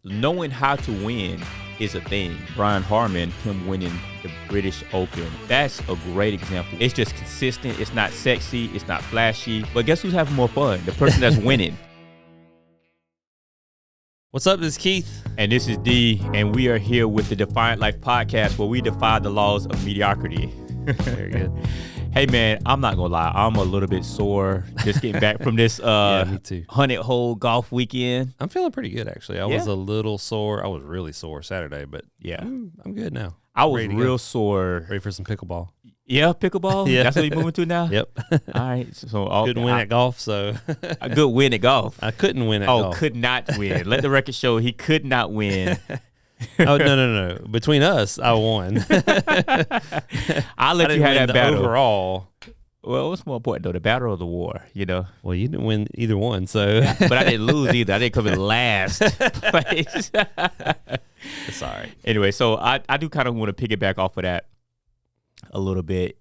knowing how to win is a thing. Brian Harman, him winning the British Open, that's a great example. It's just consistent. It's not sexy. It's not flashy. But guess who's having more fun? The person that's winning. What's up? This is Keith. And this is D. And we are here with the Defiant Life podcast, where we defy the laws of mediocrity. Very good. Hey, man, I'm not going to lie. I'm a little bit sore just getting back from this Me too. 100-hole golf weekend. I'm feeling pretty good, actually. I was a little sore. I was really sore Saturday, but yeah, I'm good now. I was real sore. Ready for some pickleball. Yeah, pickleball? Yeah. That's what you're moving to now? Yep. All right. So Couldn't win at golf, so. A good win at golf. I couldn't win at golf. Oh, could not win. Let the record show he could not win. Oh, no. Between us, I won. I'll let you have that battle. Overall. Well, what's more important, though, the battle or the war, you know? Well, you didn't win either one, so. But I didn't lose either. I didn't come in last place. Sorry. Anyway, so I do kind of want to piggyback off of that a little bit.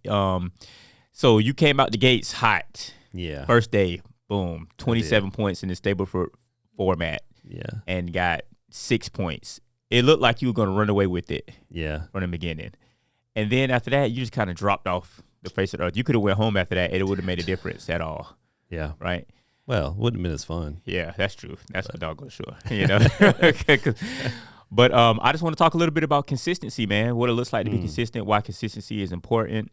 So you came out the gates hot. Yeah. First day, boom, 27 points in the stable format. Yeah. And got 6 points. It looked like you were going to run away with it. Yeah. From the beginning. And then after that, you just kind of dropped off the face of the earth. You could have went home after that, and it would have made a difference at all. Yeah. Right? Well, wouldn't have been as fun. Yeah, that's true. That's for doggone sure. You know? But I just want to talk a little bit about consistency, man. What it looks like to be consistent, why consistency is important,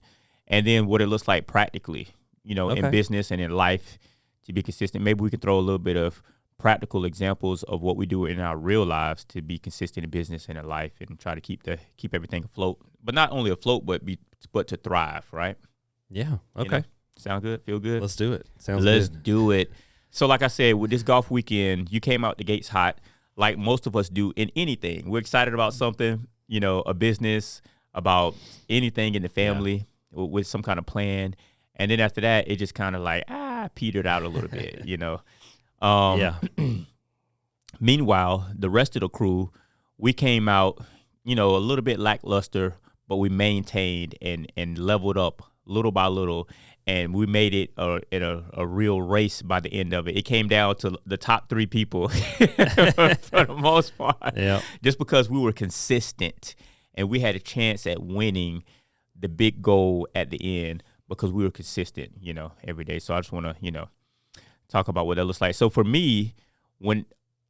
and then what it looks like practically, you know, in business and in life to be consistent. Maybe we can throw a little bit of practical examples of what we do in our real lives to be consistent in business and in life, and try to keep everything afloat. But not only afloat, but to thrive, right? Yeah. Okay. You know? Sound good? Feel good? Let's do it. Sounds good. Let's do it. So like I said, with this golf weekend, you came out the gates hot, like most of us do in anything. We're excited about something, you know, a business, about anything in the family with some kind of plan. And then after that, it just kind of like, petered out a little bit, you know. Meanwhile, the rest of the crew, we came out, you know, a little bit lackluster, but we maintained and leveled up little by little, and we made it a real race by the end of it. It came down to the top 3 people for the most part, just because we were consistent and we had a chance at winning the big goal at the end because we were consistent, you know, every day. So I just want to, you know, talk about what that looks like. So for me, when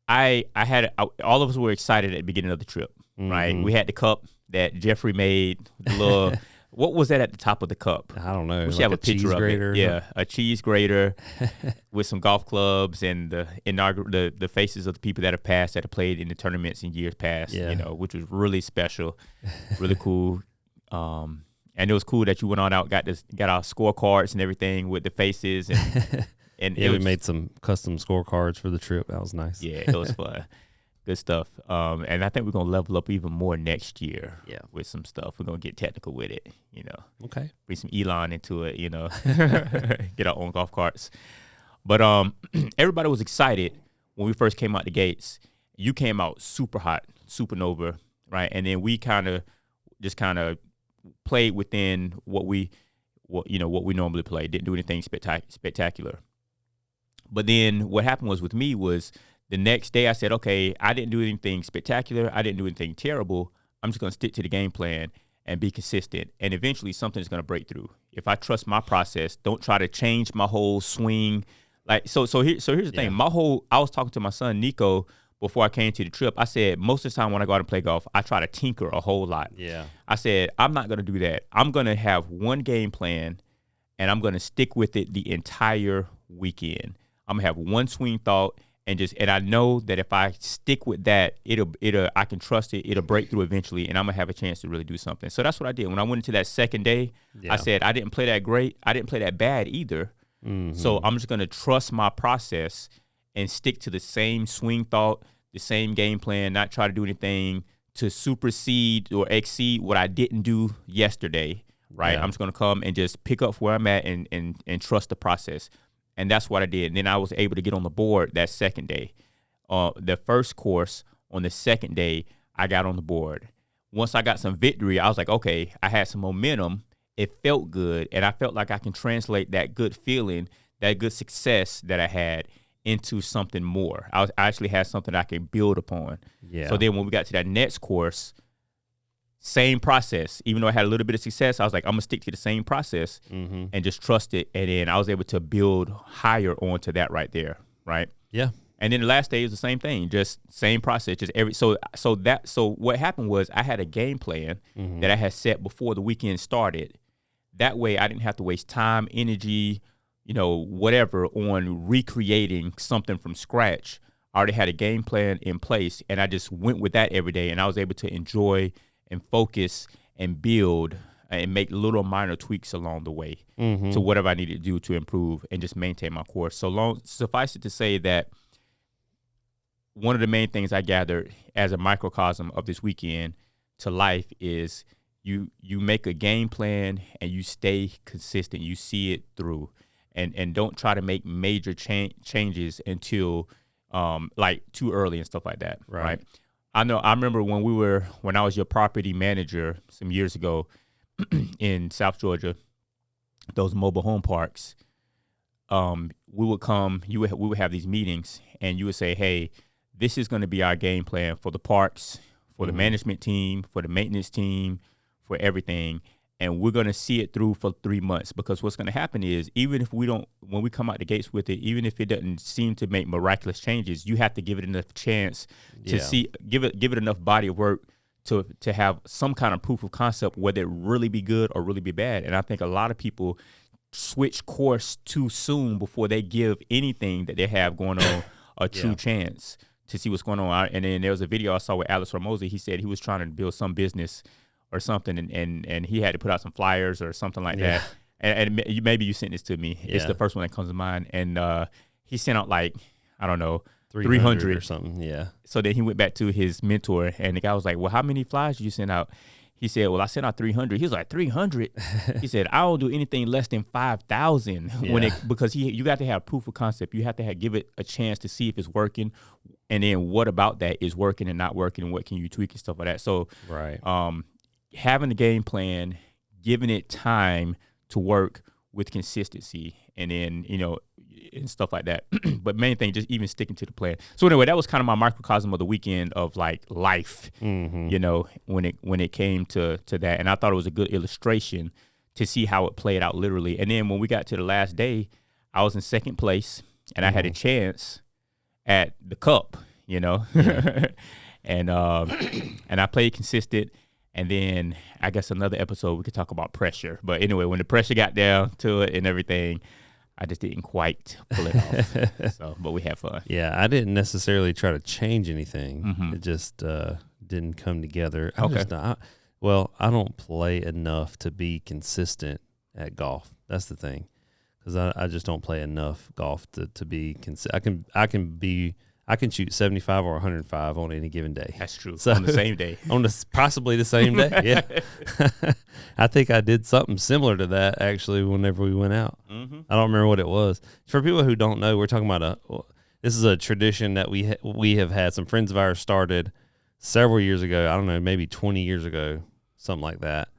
all of us were excited at the beginning of the trip, right? We had the cup that Jeffrey made, the little, what was that at the top of the cup? I don't know. We should have a picture of it. Yeah, a cheese grater with some golf clubs and the faces of the people that have passed, that have played in the tournaments in years past, you know, which was really special, really cool. And it was cool that you went on out, got our scorecards and everything with the faces and we made some custom scorecards for the trip. That was nice. Yeah, it was fun. Good stuff. And I think we're going to level up even more next year with some stuff. We're going to get technical with it, you know. Okay. Bring some Elon into it, you know. Get our own golf carts. But everybody was excited when we first came out the gates. You came out super hot, supernova, right? And then we kind of played within what we normally play. Didn't do anything spectacular. But then what happened was with me was the next day I said, okay, I didn't do anything spectacular. I didn't do anything terrible. I'm just going to stick to the game plan and be consistent. And eventually something's going to break through. If I trust my process, don't try to change my whole swing. Like, so here's the thing. I was talking to my son, Nico, before I came to the trip. I said, most of the time when I go out and play golf, I try to tinker a whole lot. Yeah. I said, I'm not going to do that. I'm going to have one game plan, and I'm going to stick with it the entire weekend. I'm going to have one swing thought, and I know that if I stick with that, I can trust it. It'll break through eventually, and I'm going to have a chance to really do something. So that's what I did. When I went into that second day, I said, I didn't play that great. I didn't play that bad either. Mm-hmm. So I'm just going to trust my process and stick to the same swing thought, the same game plan, not try to do anything to supersede or exceed what I didn't do yesterday, right? Yeah. I'm just going to come and just pick up where I'm at and trust the process. And that's what I did. And then I was able to get on the board that second day. The first course on the second day, I got on the board. Once I got some victory, I was like, okay, I had some momentum. It felt good. And I felt like I can translate that good feeling, that good success that I had into something more. I actually had something I could build upon. Yeah. So then when we got to that next course, same process. Even though I had a little bit of success, I was like, I'm gonna stick to the same process and just trust it. And then I was able to build higher onto that right there, right? Yeah. And then the last day was the same thing, just same process, just so what happened was I had a game plan that I had set before the weekend started. That way I didn't have to waste time, energy, whatever on recreating something from scratch. I already had a game plan in place, and I just went with that every day, and I was able to enjoy and focus and build and make little minor tweaks along the way to whatever I needed to do to improve and just maintain my course. Suffice it to say that one of the main things I gathered as a microcosm of this weekend to life is you make a game plan and you stay consistent. You see it through, and don't try to make major changes until like too early and stuff like that. Right. I remember when I was your property manager some years ago in South Georgia, those mobile home parks. We would have these meetings, and you would say, hey, this is going to be our game plan for the parks, for the management team, for the maintenance team, for everything. And we're going to see it through for 3 months, because what's going to happen is, even if when we come out the gates with it, even if it doesn't seem to make miraculous changes, you have to give it enough chance to give it enough body of work to have some kind of proof of concept, whether it really be good or really be bad. And I think a lot of people switch course too soon before they give anything that they have going on a true chance to see what's going on. And then there was a video I saw with Alex Ramosi. He said he was trying to build some business or something, and he had to put out some flyers or something like that. And maybe you sent this to me. It's the first one that comes to mind. And he sent out like, I don't know, 300 or something. Yeah. So then he went back to his mentor, and the guy was like, well, how many flyers did you send out? He said, well, I sent out 300. He was like, 300? He said, I don't do anything less than 5,000 because you got to have proof of concept. You have to give it a chance to see if it's working. And then what about that is working and not working, and what can you tweak and stuff like that. So having the game plan, giving it time to work with consistency, and then, and stuff like that. But main thing, just even sticking to the plan. So anyway, that was kind of my microcosm of the weekend of like life, when it came to that. And I thought it was a good illustration to see how it played out literally. And then when we got to the last day, I was in second place, and I had a chance at the cup, and I played consistent. And then I guess another episode we could talk about pressure. But anyway, when the pressure got down to it and everything, I just didn't quite pull it off. But we had fun. Yeah, I didn't necessarily try to change anything. It just didn't come together. I don't play enough to be consistent at golf. That's the thing, because I just don't play enough golf to be consistent. I can shoot 75 or 105 on any given day. That's true. So, on the same day. Possibly the same day, yeah. I think I did something similar to that, actually, whenever we went out. I don't remember what it was. For people who don't know, we're talking about this is a tradition that we have had. Some friends of ours started several years ago. I don't know, maybe 20 years ago, something like that.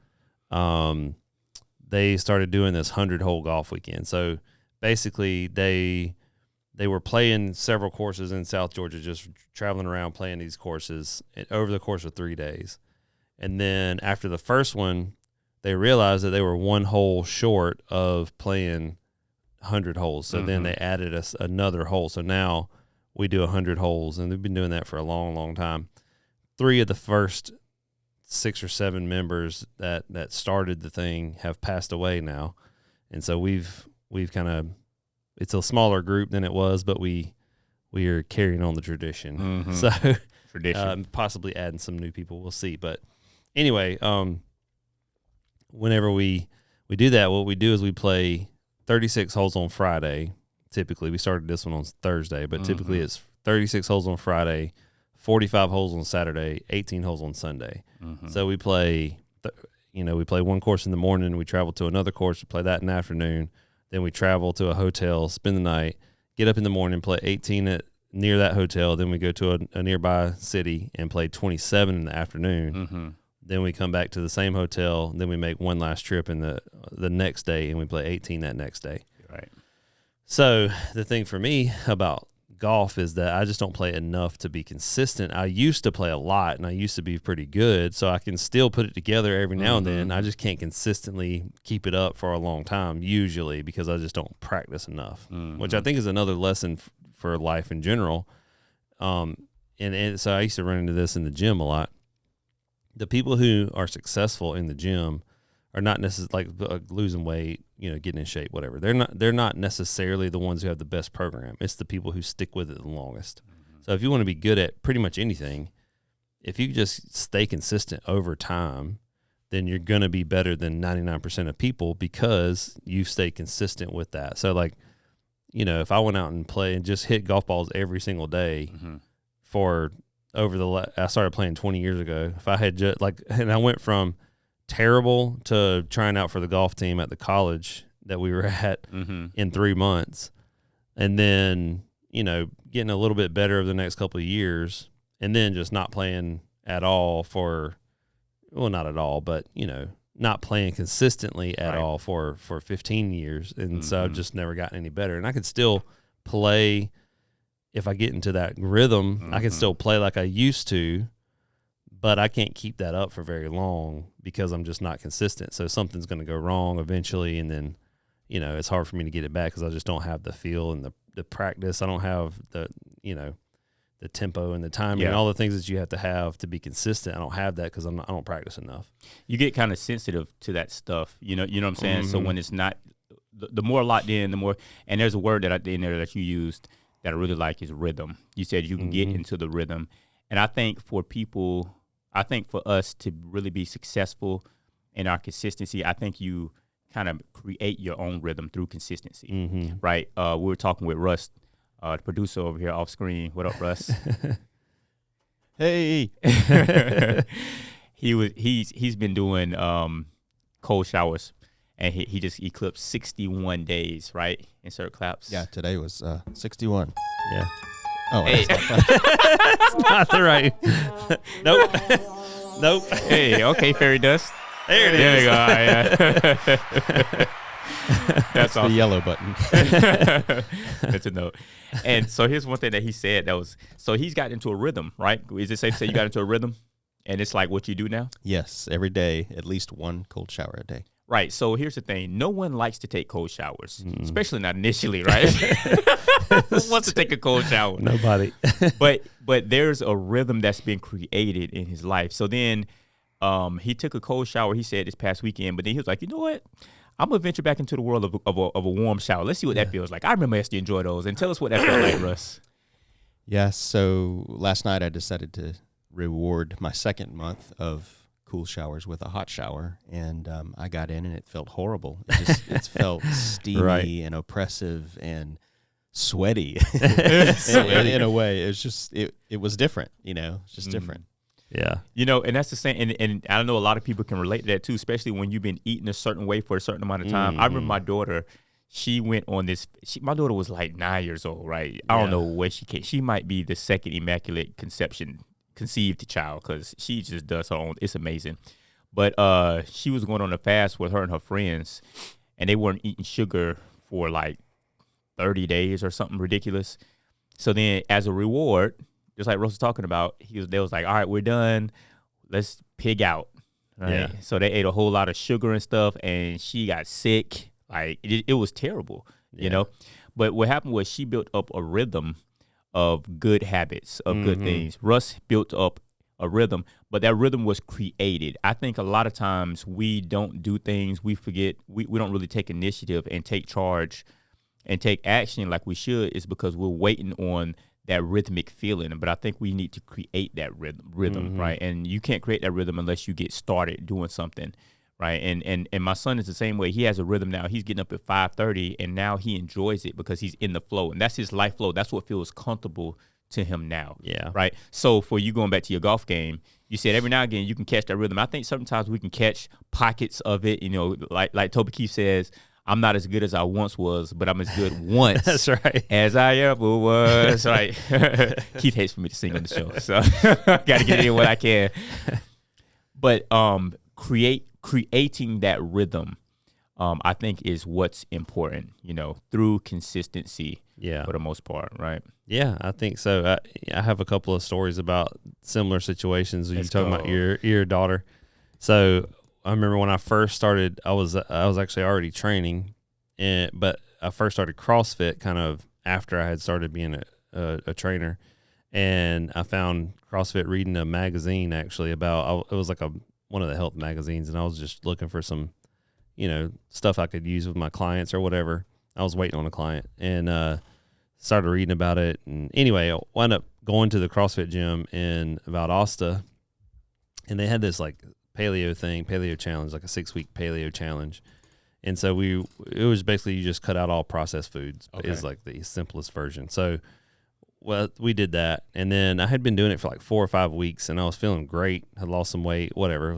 They started doing this 100-hole golf weekend. So basically, they were playing several courses in South Georgia, just traveling around playing these courses over the course of 3 days. And then after the first one, they realized that they were 1 hole short of playing 100 holes. So then they added us another hole. So now we do 100 holes, and they've been doing that for a long, long time. 3 of the first 6 or 7 members that started the thing have passed away now. And so we've kind of, it's a smaller group than it was, but we are carrying on the tradition. So possibly adding some new people. We'll see. But anyway, whenever we do that, what we do is we play 36 holes on Friday. Typically, we started this one on Thursday, but typically it's 36 holes on Friday, 45 holes on Saturday, 18 holes on Sunday. So we play, we play one course in the morning. We travel to another course. We play that in the afternoon. Then we travel to a hotel, spend the night, get up in the morning, play 18 near that hotel. Then we go to a nearby city and play 27 in the afternoon. Then we come back to the same hotel. Then we make one last trip in the next day, and we play 18 that next day. Right. So the thing for me about golf is that I just don't play enough to be consistent. I used to play a lot, and I used to be pretty good, so I can still put it together every now and then. I just can't consistently keep it up for a long time, usually, because I just don't practice enough, which I think is another lesson for life in general. And so I used to run into this in the gym a lot. The people who are successful in the gym are not necessarily like losing weight, getting in shape, whatever. They're not necessarily the ones who have the best program. It's the people who stick with it the longest. So if you want to be good at pretty much anything, if you just stay consistent over time, then you're going to be better than 99% of people because you stay consistent with that. So if I went out and play and just hit golf balls every single day I started playing 20 years ago. If I had and I went from terrible to trying out for the golf team at the college that we were at in 3 months, and then getting a little bit better over the next couple of years, and then just not playing at all not at all, but not playing consistently at all for 15 years, and so I've just never gotten any better. And I could still play if I get into that rhythm. I can still play like I used to, but I can't keep that up for very long because I'm just not consistent. So something's going to go wrong eventually, and then, it's hard for me to get it back because I just don't have the feel and the practice. I don't have the tempo and the timing and all the things that you have to be consistent. I don't have that because I don't practice enough. You get kind of sensitive to that stuff. You know what I'm saying? So when it's not, the more locked in, the more, and there's a word in there that you used that I really like is rhythm. You said you can get into the rhythm. And I think for us to really be successful in our consistency, I think you kind of create your own rhythm through consistency, right? We were talking with Russ, the producer over here off screen. What up, Russ? Hey. He's been doing cold showers, and he just eclipsed 61 days, right? Insert claps. Yeah, today was 61. Yeah. Oh, hey. That's not the right. Nope. Hey, okay, fairy dust. There it is. There we go. Yeah. That's awesome. The yellow button. Good to know. And so here's one thing that he said so he's got into a rhythm, right? Is it safe to say you got into a rhythm? And it's like what you do now? Yes, every day, at least one cold shower a day. Right. So here's the thing. No one likes to take cold showers, especially not initially, right? Who wants to take a cold shower? Nobody. But there's a rhythm that's been created in his life. So then he took a cold shower, he said, this past weekend. But then he was like, you know what? I'm going to venture back into the world of a warm shower. Let's see what that feels like. I remember I used to enjoy those. And tell us what that felt like, Russ. Yeah, so last night I decided to reward my second month of cool showers with a hot shower, and I got in and it felt horrible. It felt steamy and oppressive and sweaty in a way. It was just it was different, it's just different. Yeah. And that's the same, and I know a lot of people can relate to that too, especially when you've been eating a certain way for a certain amount of time. I remember my daughter, she went on this, my daughter was like 9 years old, right? I don't know where she came. She might be the second immaculate conceived child because she just does her own. It's amazing. But she was going on a fast with her and her friends, and they weren't eating sugar for like 30 days or something ridiculous. So then as a reward, just like Russ was talking about, they was like, all right, we're done. Let's pig out. Right? Yeah. So they ate a whole lot of sugar and stuff, and she got sick. Like it was terrible, But what happened was she built up a rhythm of good habits, of good things. Russ built up a rhythm, but that rhythm was created. I think a lot of times we don't do things, we forget, we don't really take initiative and take charge and take action like we should, is because we're waiting on that rhythmic feeling. But I think we need to create that rhythm, right? And you can't create that rhythm unless you get started doing something. Right. And my son is the same way. He has a rhythm now. He's getting up at 5:30, and now he enjoys it because he's in the flow. And that's his life flow. That's what feels comfortable to him now. Yeah. Right. So for you going back to your golf game, you said every now and again you can catch that rhythm. I think sometimes we can catch pockets of it. Like Toby Keith says, I'm not as good as I once was, but I'm as good once that's right. as I ever was. Right. Keith hates for me to sing on the show. So got to get in what I can. But creating that rhythm, I think is what's important, through consistency. Yeah. for the most part, right? Yeah, I think so. I have a couple of stories about similar situations. You're talking about your daughter. So I remember when I first started, I was actually already training, but I first started CrossFit kind of after I had started being a trainer, and I found CrossFit reading a magazine actually about it was like one of the health magazines, and I was just looking for some, stuff I could use with my clients or whatever. I was waiting on a client and started reading about it. And anyway, I wound up going to the CrossFit gym in Valdosta, and they had this like paleo challenge, like a 6-week paleo challenge. And so it was basically you just cut out all processed foods. Okay. Is like the simplest version. So, well, we did that, and then I had been doing it for like 4 or 5 weeks, and I was feeling great. Had lost some weight, whatever.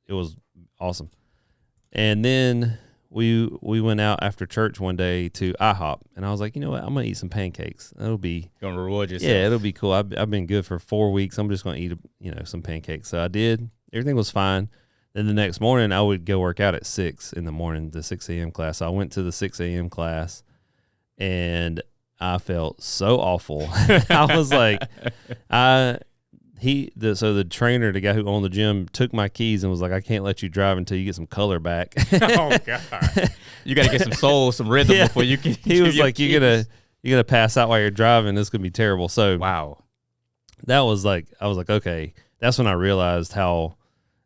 It was awesome. And then we went out after church one day to IHOP, and I was like, you know what? I'm gonna eat some pancakes. That'll be gonna reward yourself. Yeah, it'll be cool. I've been good for 4 weeks. I'm just gonna eat some pancakes. So I did. Everything was fine. Then the next morning, I would go work out at 6 in the morning, the 6 a.m. class. So I went to the 6 a.m. class, and I felt so awful. I was like, so the trainer, the guy who owned the gym, took my keys and was like, I can't let you drive until you get some color back. Oh God. You got to get some soul, some rhythm before you can. He was like, you're gonna pass out while you're driving. This could be terrible. So wow. That was like, I was like, okay. That's when I realized how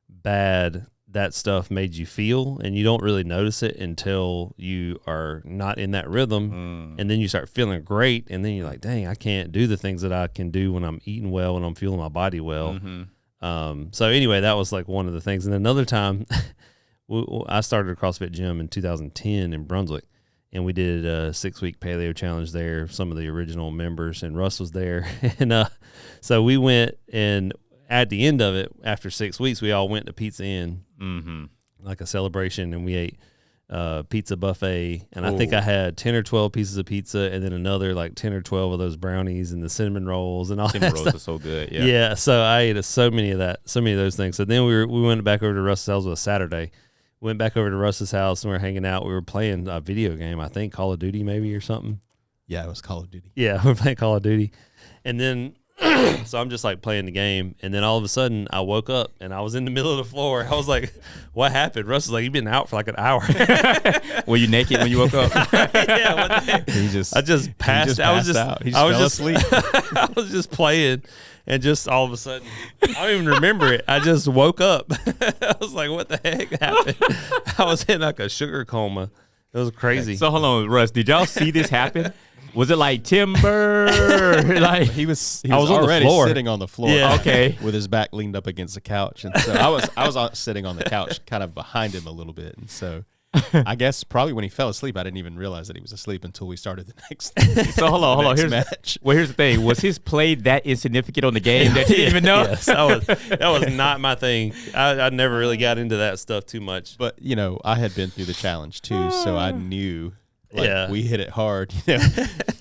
bad that stuff made you feel, and you don't really notice it until you are not in that rhythm, and then you start feeling great, and then you're like, dang, I can't do the things that I can do when I'm eating well and I'm feeling my body well. So anyway, that was like one of the things. And another time I started a CrossFit gym in 2010 in Brunswick, and we did a 6-week paleo challenge there. Some of the original members, and Russ was there. And so we went, and at the end of it, after 6 weeks, we all went to Pizza Inn, like a celebration, and we ate pizza buffet. And I think I had 10 or 12 pieces of pizza, and then another like 10 or 12 of those brownies and the cinnamon rolls and all cinnamon that rolls stuff. are so good. Yeah. Yeah. So I ate so many of those things. So then we went back over to Russ's house. It was Saturday. Went back over to Russ's house, and we were hanging out. We were playing a video game, I think Call of Duty maybe or something. Yeah, it was Call of Duty. Yeah, we were playing Call of Duty. And then so I'm just like playing the game, and then all of a sudden I woke up and I was in the middle of the floor. I was like, what happened? Russ was like, you've been out for like an hour. Were you naked when you woke up? Yeah, what the heck? I just passed out. He fell asleep. I was just playing, and just all of a sudden, I don't even remember it. I just woke up. I was like, what the heck happened? I was in like a sugar coma. It was crazy. So hold on, Russ, did y'all see this happen? Was it like timber? Like he was I was already on the floor. sitting on the floor. Yeah. Okay. With his back leaned up against the couch, and so I was sitting on the couch, kind of behind him a little bit, and so I guess probably when he fell asleep, I didn't even realize that he was asleep until we started the next. So hold on. Here's match. Well, here's the thing: was his play that insignificant on the game that you didn't even know? Yes, that was not my thing. I never really got into that stuff too much. But I had been through the challenge too, so I knew. Yeah. We hit it hard,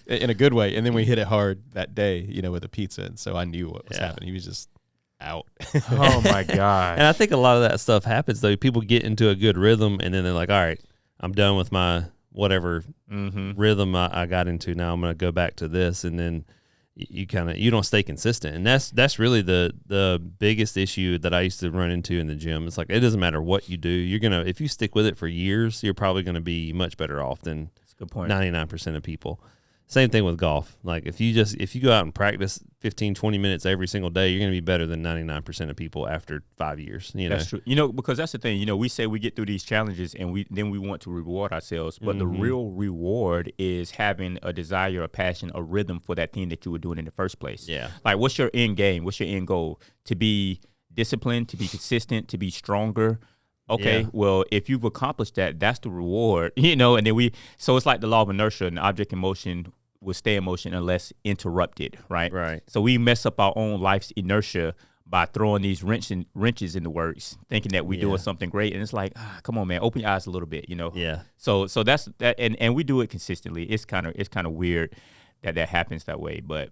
in a good way, and then we hit it hard that day, with the pizza, and so I knew what was happening. He was just out. Oh my God! And I think a lot of that stuff happens though. People get into a good rhythm, and then they're like, "All right, I'm done with my whatever rhythm I got into. Now I'm going to go back to this," and then you don't stay consistent, and that's really the biggest issue that I used to run into in the gym. It's like, it doesn't matter what you do, if you stick with it for years, you're probably going to be much better off than That's a good point. 99% of people. Same thing with golf. Like if you go out and practice 15-20 minutes every single day, you're going to be better than 99% of people after 5 years. That's true. Because that's the thing. We say we get through these challenges and we want to reward ourselves, but the real reward is having a desire, a passion, a rhythm for that thing that you were doing in the first place. Yeah. Like, what's your end game? What's your end goal? To be disciplined, to be consistent, to be stronger. Okay, well, if you've accomplished that, that's the reward, and then so it's like the law of inertia. An object in motion will stay in motion unless interrupted, right? Right. So we mess up our own life's inertia by throwing these wrenches in the works, thinking that we're doing something great, and it's like, come on, man, open your eyes a little bit, Yeah. So that's that, and we do it consistently. It's kind of weird that happens that way, but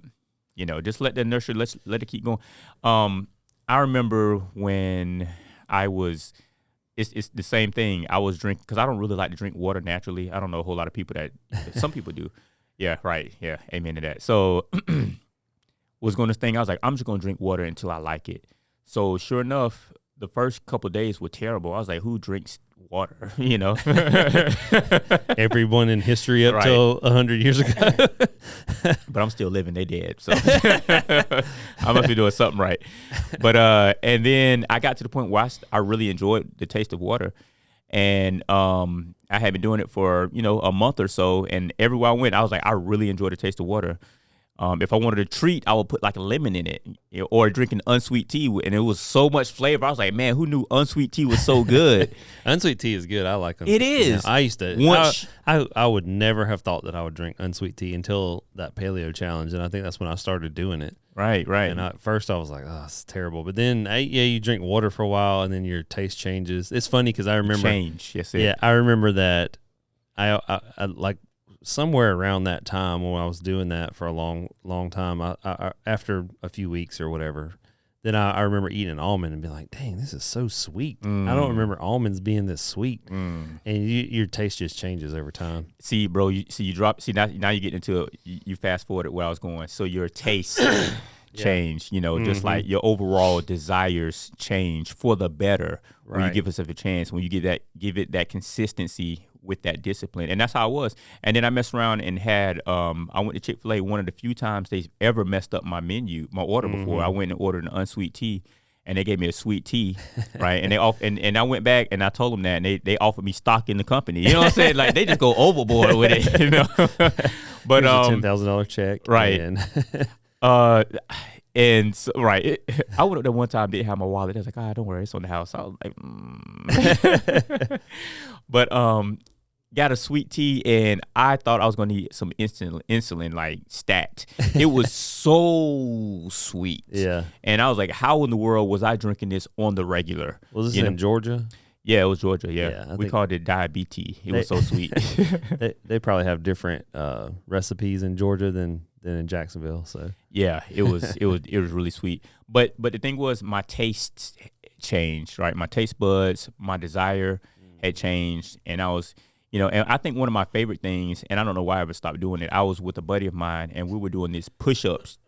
just let the inertia, let it keep going. I remember when I was. It's the same thing. I was drinking because I don't really like to drink water naturally. I don't know a whole lot of people that some people do. Yeah, right. Yeah, amen to that. So was going to thing. I was like, I'm just going to drink water until I like it. So sure enough, the first couple of days were terrible. I was like, who drinks water? You know, Everyone in history up Right. till 100 years ago. but I'm still living. They dead. So I must be doing something right. But and then I got to the point where I really enjoyed the taste of water. And I had been doing it for, a month or so. And everywhere I went, I was like, I really enjoy the taste of water. If I wanted a treat, I would put like a lemon in it, or drinking unsweet tea, and it was so much flavor. I was like, man, who knew unsweet tea was so good? Unsweet tea is good. I like unsweet It is. tea. I used to. Once- I would never have thought that I would drink unsweet tea until that paleo challenge, and I think that's when I started doing it. Right. And at first I was like, oh, it's terrible. But then, you drink water for a while, and then your taste changes. It's funny because I remember change. Yes. Yeah, I remember that. I like somewhere around that time when I was doing that for a long time. I after a few weeks or whatever, then I remember eating an almond and being like, dang, this is so sweet. I don't remember almonds being this sweet. And your taste just changes over time. See, bro, you drop. See, now you get into you fast forwarded where I was going. So your taste change. Just like your overall desires change for the better when you Right. give yourself a chance. When you give it that consistency with that discipline, and that's how I was. And then I messed around and had I went to Chick-fil-A one of the few times they've ever messed up my order before. I went and ordered an unsweet tea, and they gave me a sweet tea, right? And and I went back and I told them that, and they offered me stock in the company. You know what I'm saying? Like, they just go overboard with it, But Here's a $10,000 check, right. and and so, right, I went up there one time, didn't have my wallet. I was like, don't worry, it's on the house. I was like, but got a sweet tea, and I thought I was going to eat some insulin, like stat. It was so sweet. Yeah. And I was like, how in the world was I drinking this on the regular? Was this in Georgia? Yeah, it was Georgia. Yeah, Yeah, I we think called it diabetes. It was so sweet. They probably have different recipes in Georgia than in Jacksonville. So yeah, it was really sweet. But the thing was, my taste changed. Right, my taste buds, my desire had changed, and I was. And I think one of my favorite things, and I don't know why I ever stopped doing it, I was with a buddy of mine, and we were doing these push-ups.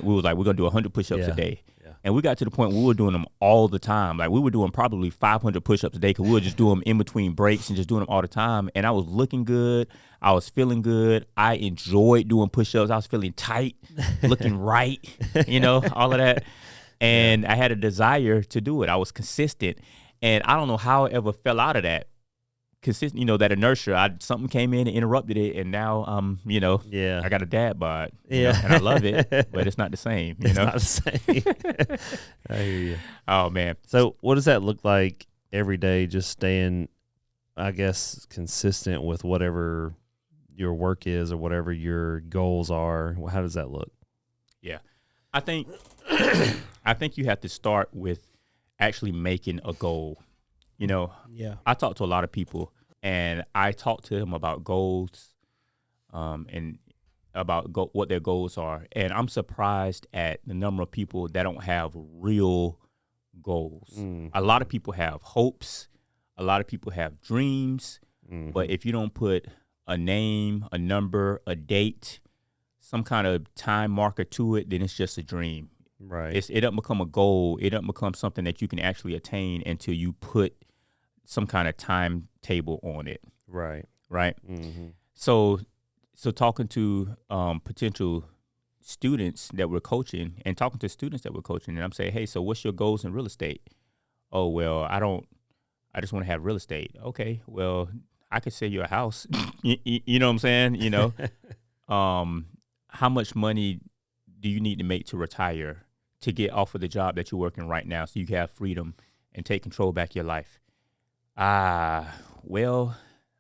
We was like, we're going to do 100 push-ups a day. Yeah. And we got to the point where we were doing them all the time. Like, we were doing probably 500 push-ups a day because we would just do them in between breaks and just doing them all the time. And I was looking good. I was feeling good. I enjoyed doing push-ups. I was feeling tight, looking right, all of that. And I had a desire to do it. I was consistent. And I don't know how I ever fell out of that. Consistent, that inertia. Something came in and interrupted it, and now yeah, I got a dad bod, yeah, and I love it, but it's not the same. It's not the same. I hear you. Oh man. So what does that look like every day? Just staying, I guess, consistent with whatever your work is or whatever your goals are. How does that look? Yeah, I think you have to start with actually making a goal. Yeah. I talk to a lot of people, and I talk to them about goals, and about what their goals are. And I'm surprised at the number of people that don't have real goals. A lot of people have hopes. A lot of people have dreams. But if you don't put a name, a number, a date, some kind of time marker to it, then it's just a dream. Right. It doesn't become a goal. It doesn't become something that you can actually attain until you put some kind of timetable on it. Right. Right. Mm-hmm. So talking to potential students that we're coaching, and talking to students that we're coaching, and I'm saying, hey, so what's your goals in real estate? Oh, well, I just want to have real estate. Okay, well, I could sell you a house. You know what I'm saying? How much money do you need to make to retire, to get off of the job that you're working right now, so you can have freedom and take control back of your life? Well,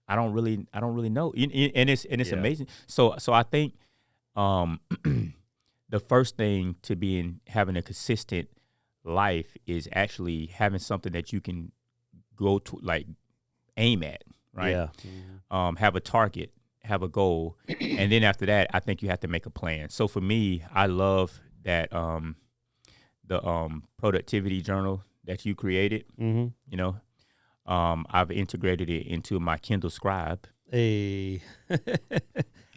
I don't really know. And it's amazing. So I think the first thing to having a consistent life is actually having something that you can go to, like, aim at, right? Yeah. Have a target, have a goal, and then after that, I think you have to make a plan. So for me, I love that the productivity journal that you created. Mm-hmm. I've integrated it into my Kindle Scribe. Hey, I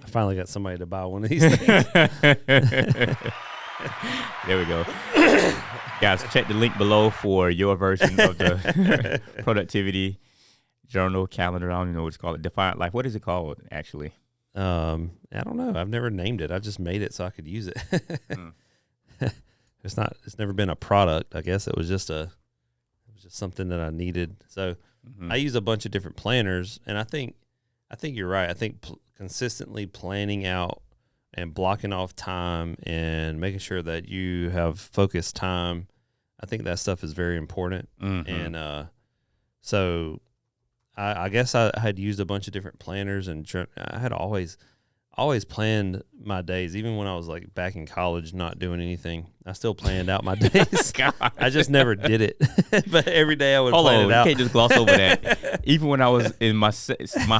finally got somebody to buy one of these things. There we go. Guys, check the link below for your version of the productivity journal, calendar. I don't even know what it's called. Defiant Life. What is it called, actually? I don't know. I've never named it. I just made it so I could use it. It's never been a product. I guess it was just something that I needed. So I use a bunch of different planners, and I think you're right. I think consistently planning out and blocking off time and making sure that you have focused time, I think that stuff is very important. And so I guess I had used a bunch of different planners, and I had always planned my days, even when I was like back in college not doing anything. I still planned out my days. I just never did it. But every day I would plan it out. You can't just gloss over that. Even when I was in my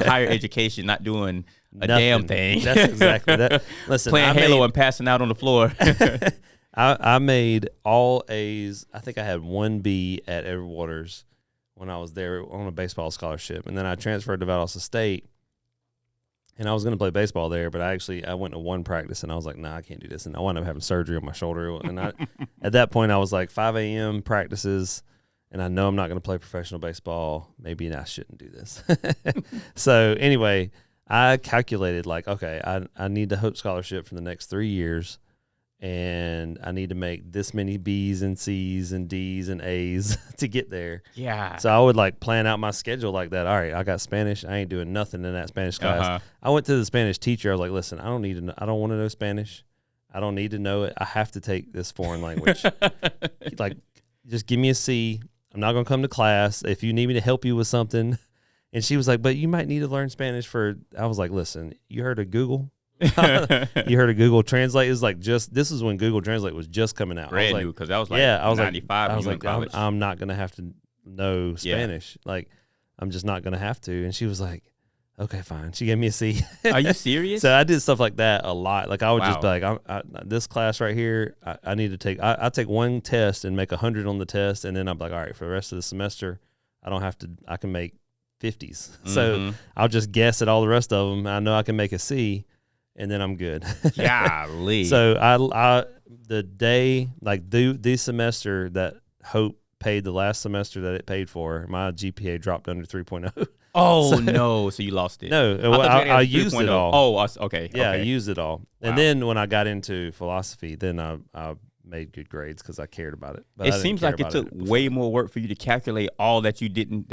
higher education, not doing damn thing. That's exactly that. Listen, playing Halo and passing out on the floor. I made all A's. I think I had 1 B at Edward Waters when I was there on a baseball scholarship. And then I transferred to Valdosta State. And I was going to play baseball there, but I went to one practice, and I was like, nah, I can't do this. And I wound up having surgery on my shoulder. And at that point, I was like, 5 a.m. practices, and I know I'm not going to play professional baseball. Maybe I shouldn't do this. So anyway, I calculated like, okay, I need the Hope Scholarship for the next 3 years, and I need to make this many B's and C's and D's and A's to get there. Yeah. So I would like plan out my schedule like that. All right, I got Spanish. I ain't doing nothing in that Spanish class. I went to the Spanish teacher. I was like, listen, I don't want to know Spanish. I don't need to know it. I have to take this foreign language. Like, just give me a C. I'm not going to come to class. If you need me to help you with something. And she was like, but you might need to learn Spanish I was like, listen, you heard of Google? You heard of Google Translate? Is like this is when Google Translate was just coming out. Brand new, because that was like 95. I was like, college. I'm not gonna have to know Spanish. Yeah. Like, I'm just not gonna have to. And she was like, okay, fine. She gave me a C. Are you serious? So I did stuff like that a lot. Like, I would just be like, this class right here, I need to take. I take one test and make 100 on the test, and then I'm like, all right, for the rest of the semester, I don't have to. I can make 50s. So I'll just guess at all the rest of them. I know I can make a C. And then I'm good. Golly. So the day, like the semester that Hope paid the last semester that it paid for, my GPA dropped under 3.0. Oh, so, no. So you lost it. No, I used it all. Oh, okay. Yeah, okay. I used it all. Wow. And then when I got into philosophy, then I made good grades because I cared about it. But it seems like it took way more work for you to calculate all that you didn't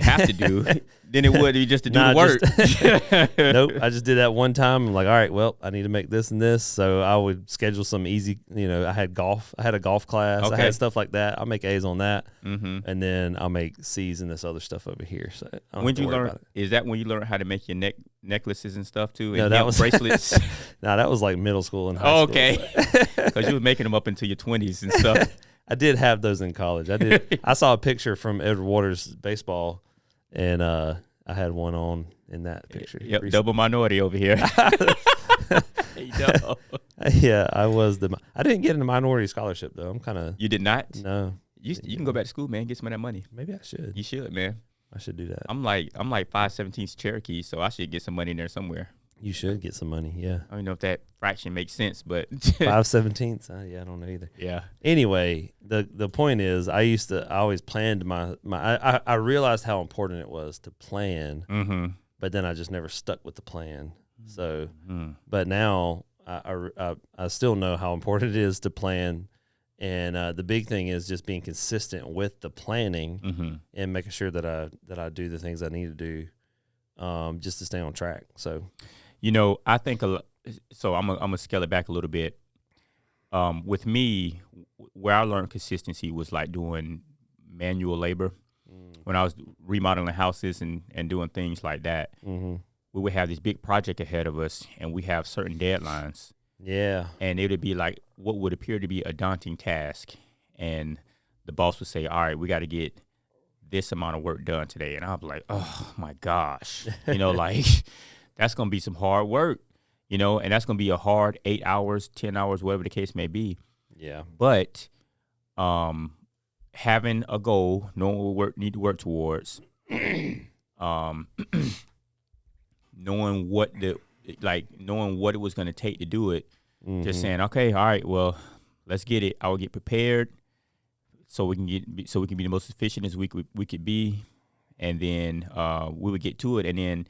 have to do than it would just to do the work. Nope. I just did that one time. I'm like, all right, well, I need to make this and this. So I would schedule some easy, I had golf. I had a golf class. Okay. I had stuff like that. I'll make A's on that. And then I'll make C's and this other stuff over here. So when you learn, is that when you learn how to make your necklaces and stuff too? And no, that was bracelets. No, that was like middle school and high school. Okay. Because you were making them up into your 20s and stuff. I did have those in college. I did. I saw a picture from Edward Waters baseball, and I had one on in that picture. Yep, recently. Double minority over here. Yeah, I was I didn't get a minority scholarship though. I'm kind of. You did not? No. You can go back to school, man. Get some of that money. Maybe I should. You should, man. I should do that. I'm like 5/17 Cherokee, so I should get some money in there somewhere. You should get some money, yeah. I don't know if that fraction makes sense, but 5/17. Yeah, I don't know either. Yeah. Anyway, the point is, I always planned I realized how important it was to plan, but then I just never stuck with the plan. So, but now I still know how important it is to plan, and the big thing is just being consistent with the planning and making sure that I do the things I need to do, just to stay on track. So. I think so. I'm gonna scale it back a little bit. With me, where I learned consistency was like doing manual labor. When I was remodeling houses and doing things like that, we would have this big project ahead of us, and we have certain deadlines. Yeah, and it would be like what would appear to be a daunting task, and the boss would say, "All right, we got to get this amount of work done today," and I'd be like, "Oh my gosh," like. That's going to be some hard work, and that's going to be a hard 8 hours, 10 hours, whatever the case may be. Yeah. But having a goal, knowing what we need to work towards, knowing what it was going to take to do it. Just saying, okay, all right, well, let's get it. I will get prepared so we can be the most efficient as we could be, and then we would get to it. And then,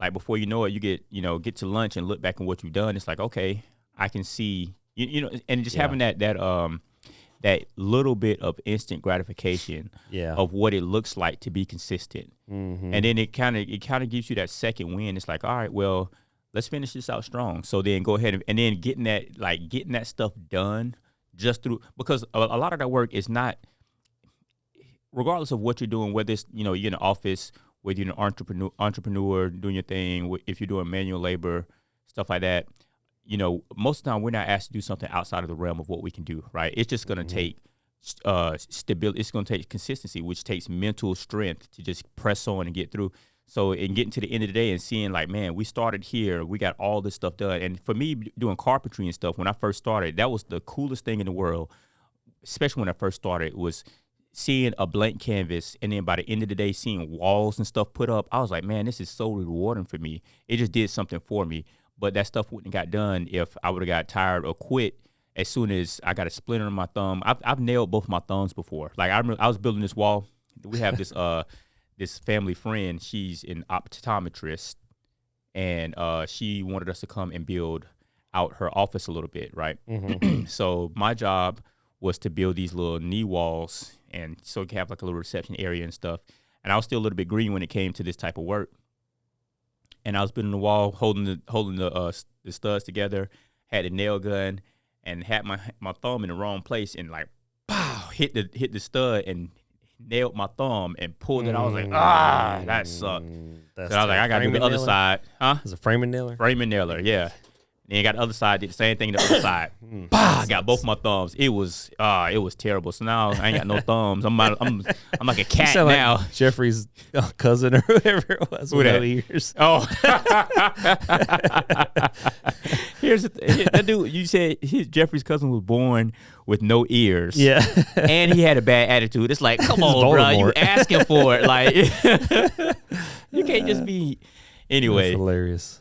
like, before you know it, you get to lunch and look back on what you've done. It's like, okay, I can see and just having that little bit of instant gratification of what it looks like to be consistent. And then it kind of gives you that second win. It's like, all right, well, let's finish this out strong. So then go ahead and then getting that stuff done just through, because a lot of that work is not, regardless of what you're doing, whether it's, you're in the office, whether you're an entrepreneur doing your thing, if you're doing manual labor, stuff like that, most of the time we're not asked to do something outside of the realm of what we can do, right? It's just going to take stability. It's going to take consistency, which takes mental strength to just press on and get through. So in getting to the end of the day and seeing like, man, we started here, we got all this stuff done. And for me, doing carpentry and stuff, when I first started, that was the coolest thing in the world, especially when I first started, was seeing a blank canvas, and then by the end of the day, seeing walls and stuff put up. I was like, man, this is so rewarding for me. It just did something for me. But that stuff wouldn't have got done if I would have got tired or quit as soon as I got a splinter in my thumb. I've nailed both my thumbs before. Like, I remember I was building this wall. We have this this family friend. She's an optometrist, and she wanted us to come and build out her office a little bit, right? So my job was to build these little knee walls, and so we could have like a little reception area and stuff. And I was still a little bit green when it came to this type of work. And I was building the wall, holding the studs together, had a nail gun, and had my thumb in the wrong place, and like, pow, hit the stud and nailed my thumb and pulled it. I was like, that sucked. So I was like, I got to do the other side. Huh? Is it frame and nailer? Frame and nailer, yeah. Then you got the other side, did the same thing to the other side. Bah, got both my thumbs. It was terrible. So now I ain't got no thumbs. I'm like a cat now. Like Jeffrey's cousin or whoever it was with no ears. Oh. Here's that dude. You said Jeffrey's cousin was born with no ears. Yeah. And he had a bad attitude. It's like, come on, bro. You asking for it. Like, you can't just be. Anyway. That's hilarious.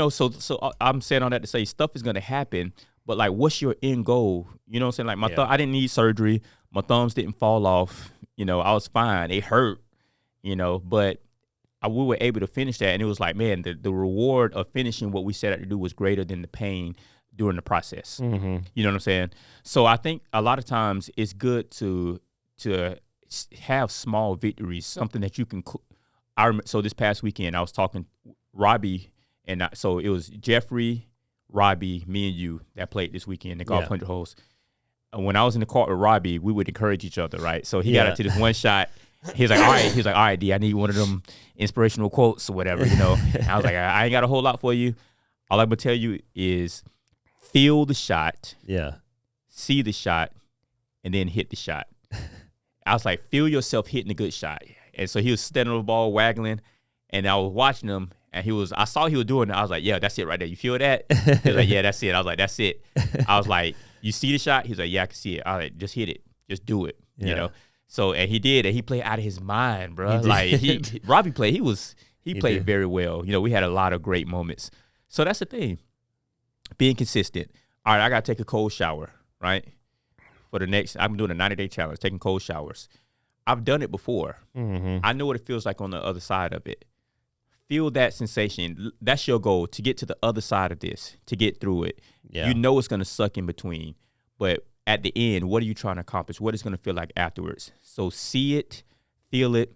So I'm saying all that to say stuff is going to happen, but like, what's your end goal? You know what I'm saying? Like I didn't need surgery. My thumbs didn't fall off. I was fine. It hurt, but we were able to finish that. And it was like, man, the reward of finishing what we set out to do was greater than the pain during the process. You know what I'm saying? So I think a lot of times it's good to have small victories, something that you can. So this past weekend I was talking Robbie. And so it was Jeffrey, Robbie, me, and you that played this weekend, the golf 100 holes. And when I was in the court with Robbie, we would encourage each other, right? So he got up to this one shot. He was like, all right, D, I need one of them inspirational quotes or whatever, And I was like, I ain't got a whole lot for you. All I'm going to tell you is feel the shot, see the shot, and then hit the shot. I was like, feel yourself hitting a good shot. And so he was standing on the ball, waggling, and I was watching him. And I saw he was doing it. I was like, yeah, that's it right there. You feel that? He was like, yeah, that's it. I was like, that's it. I was like, you see the shot? He was like, yeah, I can see it. I was like, just hit it. Just do it. So, and he did. And he played out of his mind, bro. Like, Robbie played. He played very well. We had a lot of great moments. So that's the thing. Being consistent. All right, I got to take a cold shower, right? I'm doing a 90-day challenge, taking cold showers. I've done it before. I know what it feels like on the other side of it. Feel that sensation. That's your goal, to get to the other side of this, to get through it. Yeah. It's going to suck in between. But at the end, what are you trying to accomplish? What is going to feel like afterwards? So see it, feel it,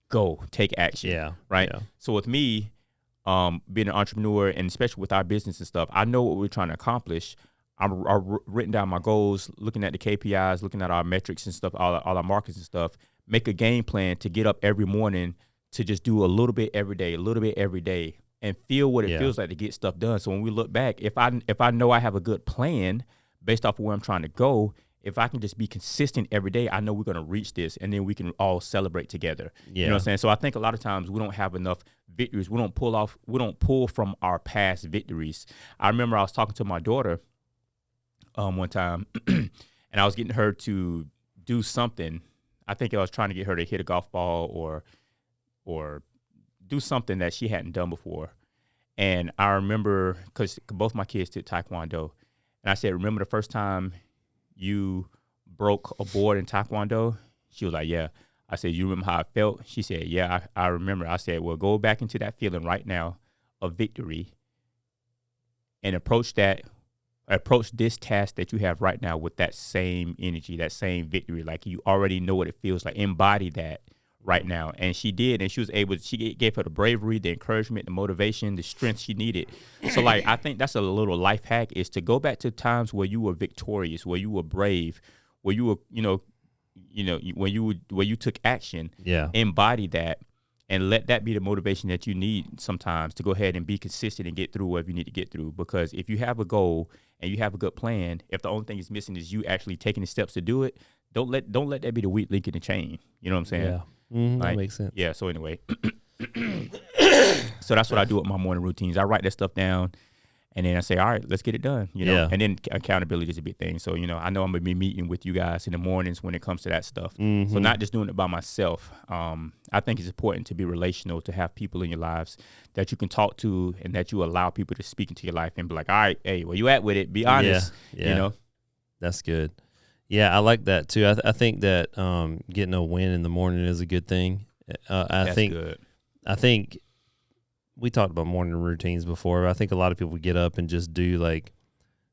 go, take action. Yeah. Right? Yeah. So with me, being an entrepreneur, and especially with our business and stuff, I know what we're trying to accomplish. I've written down my goals, looking at the KPIs, looking at our metrics and stuff, all our markets and stuff. Make a game plan to get up every morning, to just do a little bit every day, and feel what it feels like to get stuff done. So when we look back, if I know I have a good plan based off of where I'm trying to go, if I can just be consistent every day, I know we're going to reach this, and then we can all celebrate together. Yeah. You know what I'm saying? So I think a lot of times we don't have enough victories. We don't pull from our past victories. I remember I was talking to my daughter one time, and I was getting her to do something. I think I was trying to get her to hit a golf ball or do something that she hadn't done before. And I remember, because both my kids did Taekwondo, and I said, remember the first time you broke a board in Taekwondo? She was like, yeah. I said, you remember how I felt? She said, yeah, I remember. I said, well, go back into that feeling right now of victory and approach this task that you have right now with that same energy, that same victory. Like you already know what it feels like. Embody that right now. And she did, and she gave her the bravery, the encouragement, the motivation, the strength she needed. So like, I think that's a little life hack, is to go back to times where you were victorious, where you were brave, where you were, where you took action. Yeah. Embody that and let that be the motivation that you need sometimes to go ahead and be consistent and get through whatever you need to get through. Because if you have a goal and you have a good plan, if the only thing is missing is you actually taking the steps to do it, don't let that be the weak link in the chain. You know what I'm saying? Yeah. That makes sense. Yeah. So anyway, so that's what I do with my morning routines. I write that stuff down, and then I say, all right, let's get it done. You know, Yeah. and then accountability is a big thing. So I know I'm gonna be meeting with you guys in the mornings when it comes to that stuff. So not just doing it by myself. I think it's important to be relational, to have people in your lives that you can talk to, and that you allow people to speak into your life and be like, all right, hey, where you at with it? Be honest. Yeah. You know. That's good. Yeah, I like that too. I think that getting a win in the morning is a good thing. I think we talked about morning routines before, but I think a lot of people get up and just do like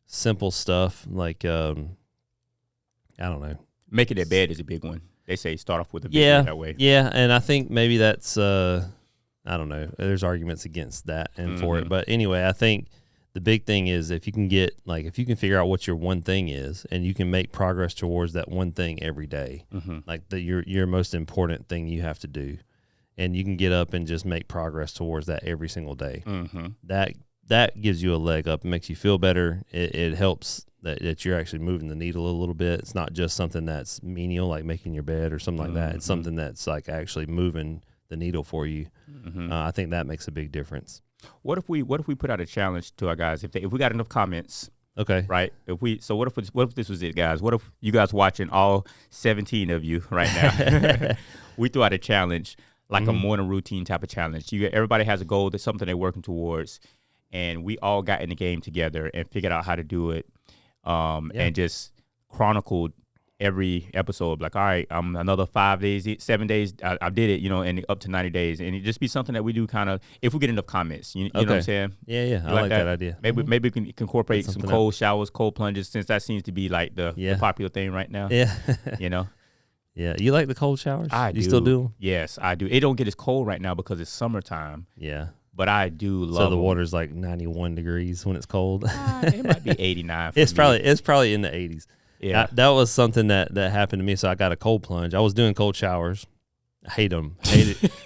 simple stuff, like I don't know. Making their bed is a big one. They say start off with a big that way. Yeah, and I think maybe that's I don't know. There's arguments against that and for it, but anyway, I think the big thing is if you can figure out what your one thing is, and you can make progress towards that one thing every day, like your most important thing you have to do, and you can get up and just make progress towards that every single day. That gives you a leg up. It makes you feel better. It helps that you're actually moving the needle a little bit. It's not just something that's menial, like making your bed or something like that. It's something that's like actually moving the needle for you. I think that makes a big difference. What if we put out a challenge to our guys? If we got enough comments, okay, right? What if this was it, guys? What if you guys watching, all 17 of you right now? We threw out a challenge, like a morning routine type of challenge. Everybody has a goal. That's something they're working towards, and we all got in the game together and figured out how to do it, and just chronicled every episode, like, all right, I'm another 5 days, 7 days, I did it, and up to 90 days. And it just be something that we do kind of, if we get enough comments, you know what I'm saying? Yeah. I like that idea. Maybe we can incorporate some cold showers, cold plunges, since that seems to be like the popular thing right now. Yeah. Yeah. You like the cold showers? I do. You still do? Yes, I do. It don't get as cold right now because it's summertime. Yeah. But I do love So the water's like 91 degrees when it's cold? It might be 89 for It's me. probably in the 80s. Yeah, that was something that happened to me. So I got a cold plunge. I was doing cold showers. I hate them.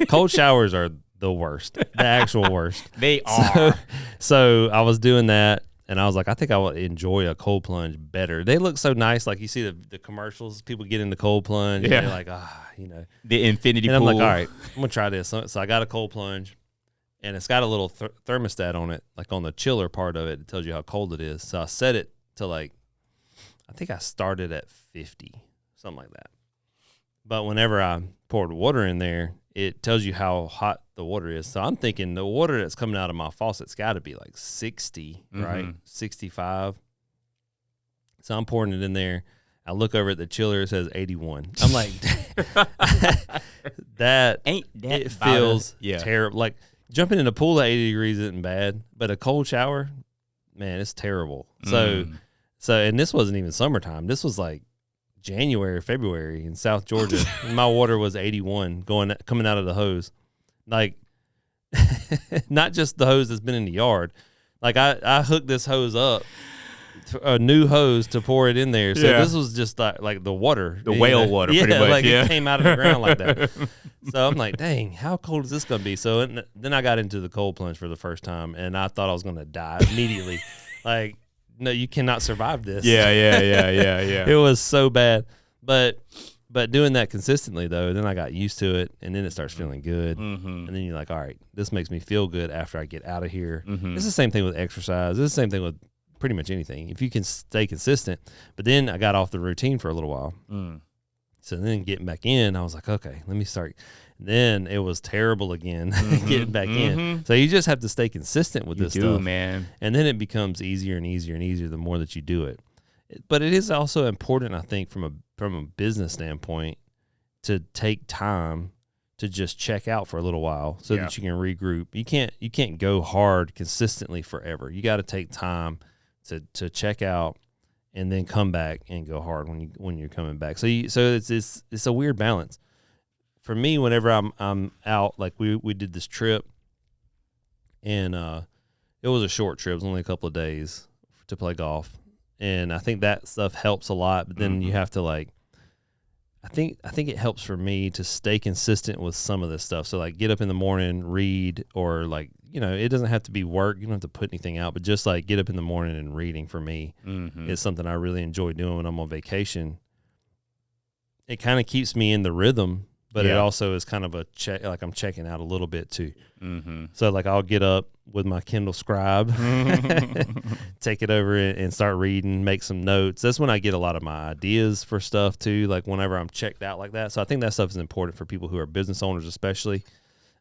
Cold showers are the worst, the actual worst. They are. So I was doing that, and I was like, I think I would enjoy a cold plunge better. They look so nice. Like you see the commercials, people get in the cold plunge. Yeah. And they're like, the infinity and pool. I'm like, all right, I'm going to try this. So I got a cold plunge, and it's got a little thermostat on it, like on the chiller part of it. It tells you how cold it is. So I set it to like, I think I started at 50, something like that. But whenever I poured water in there, it tells you how hot the water is. So I'm thinking the water that's coming out of my faucet's got to be like 60, right? 65. So I'm pouring it in there. I look over at the chiller, it says 81. I'm like, it feels terrible. Like jumping in a pool at 80 degrees isn't bad, but a cold shower, man, it's terrible. So, and this wasn't even summertime. This was like January, February in South Georgia. My water was 81 coming out of the hose. Like, not just the hose that's been in the yard. Like, I hooked this hose up, a new hose to pour it in there. So this was just like the water. The whale water, pretty much. Like it came out of the ground like that. So I'm like, dang, how cold is this going to be? So then I got into the cold plunge for the first time, and I thought I was going to die immediately. Like, no, you cannot survive this. Yeah. It was so bad. But doing that consistently, though, then I got used to it, and then it starts feeling good. And then you're like, all right, this makes me feel good after I get out of here. It's the same thing with exercise. It's the same thing with pretty much anything. If you can stay consistent. But then I got off the routine for a little while. So then getting back in, I was like, okay, let me start. Then it was terrible again getting back in. So you just have to stay consistent with this stuff, man. And then it becomes easier and easier and easier the more that you do it. But it is also important, I think, from a business standpoint, to take time to just check out for a little while so that you can regroup. You can't go hard consistently forever. You got to take time to check out and then come back and go hard when you're coming back. So it's a weird balance. For me, whenever I'm out, like we did this trip, and it was a short trip. It was only a couple of days to play golf, and I think that stuff helps a lot. But then you have to I think it helps for me to stay consistent with some of this stuff. So like get up in the morning, read, or like, it doesn't have to be work. You don't have to put anything out, but just like get up in the morning and reading for me is something I really enjoy doing when I'm on vacation. It kind of keeps me in the rhythm. But it also is kind of a check, like I'm checking out a little bit too. So like I'll get up with my Kindle Scribe, take it over and start reading, make some notes. That's when I get a lot of my ideas for stuff too, like whenever I'm checked out like that. So I think that stuff is important for people who are business owners especially.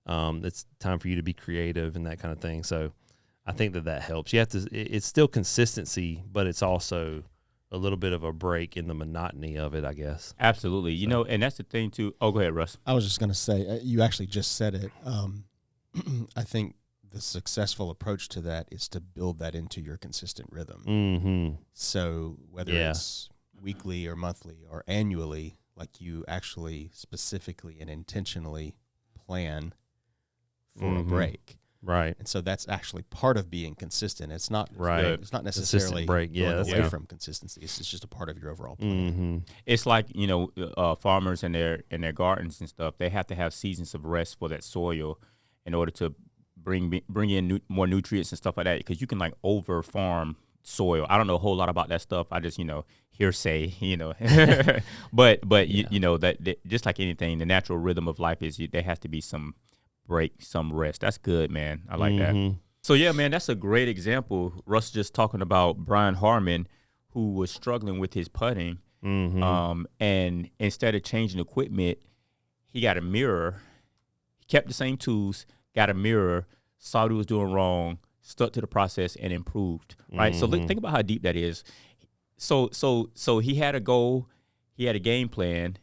It's time for you to be creative and that kind of thing. So I think that helps. You have to. It's still consistency, but it's also a little bit of a break in the monotony of it, I guess. Absolutely. And that's the thing too. Oh, go ahead, Russ. I was just going to say, you actually just said it. I think the successful approach to that is to build that into your consistent rhythm. So whether it's weekly or monthly or annually, like you actually specifically and intentionally plan for a break. Right. And so that's actually part of being consistent. It's not It's not necessarily break. going away from consistency. It's just a part of your overall plan. It's like, farmers and their gardens and stuff, they have to have seasons of rest for that soil in order to bring in more nutrients and stuff like that, because you can like over farm soil. I don't know a whole lot about that stuff. I just, hearsay, but that just like anything, the natural rhythm of life is there has to be some break, some rest. That's good, man. I like that. So yeah, man, that's a great example. Russ just talking about Brian Harman, who was struggling with his putting, and instead of changing equipment, he got a mirror. He kept the same tools, got a mirror, saw what he was doing wrong, stuck to the process, and improved. Right. So think about how deep that is. So he had a goal, he had a game plan,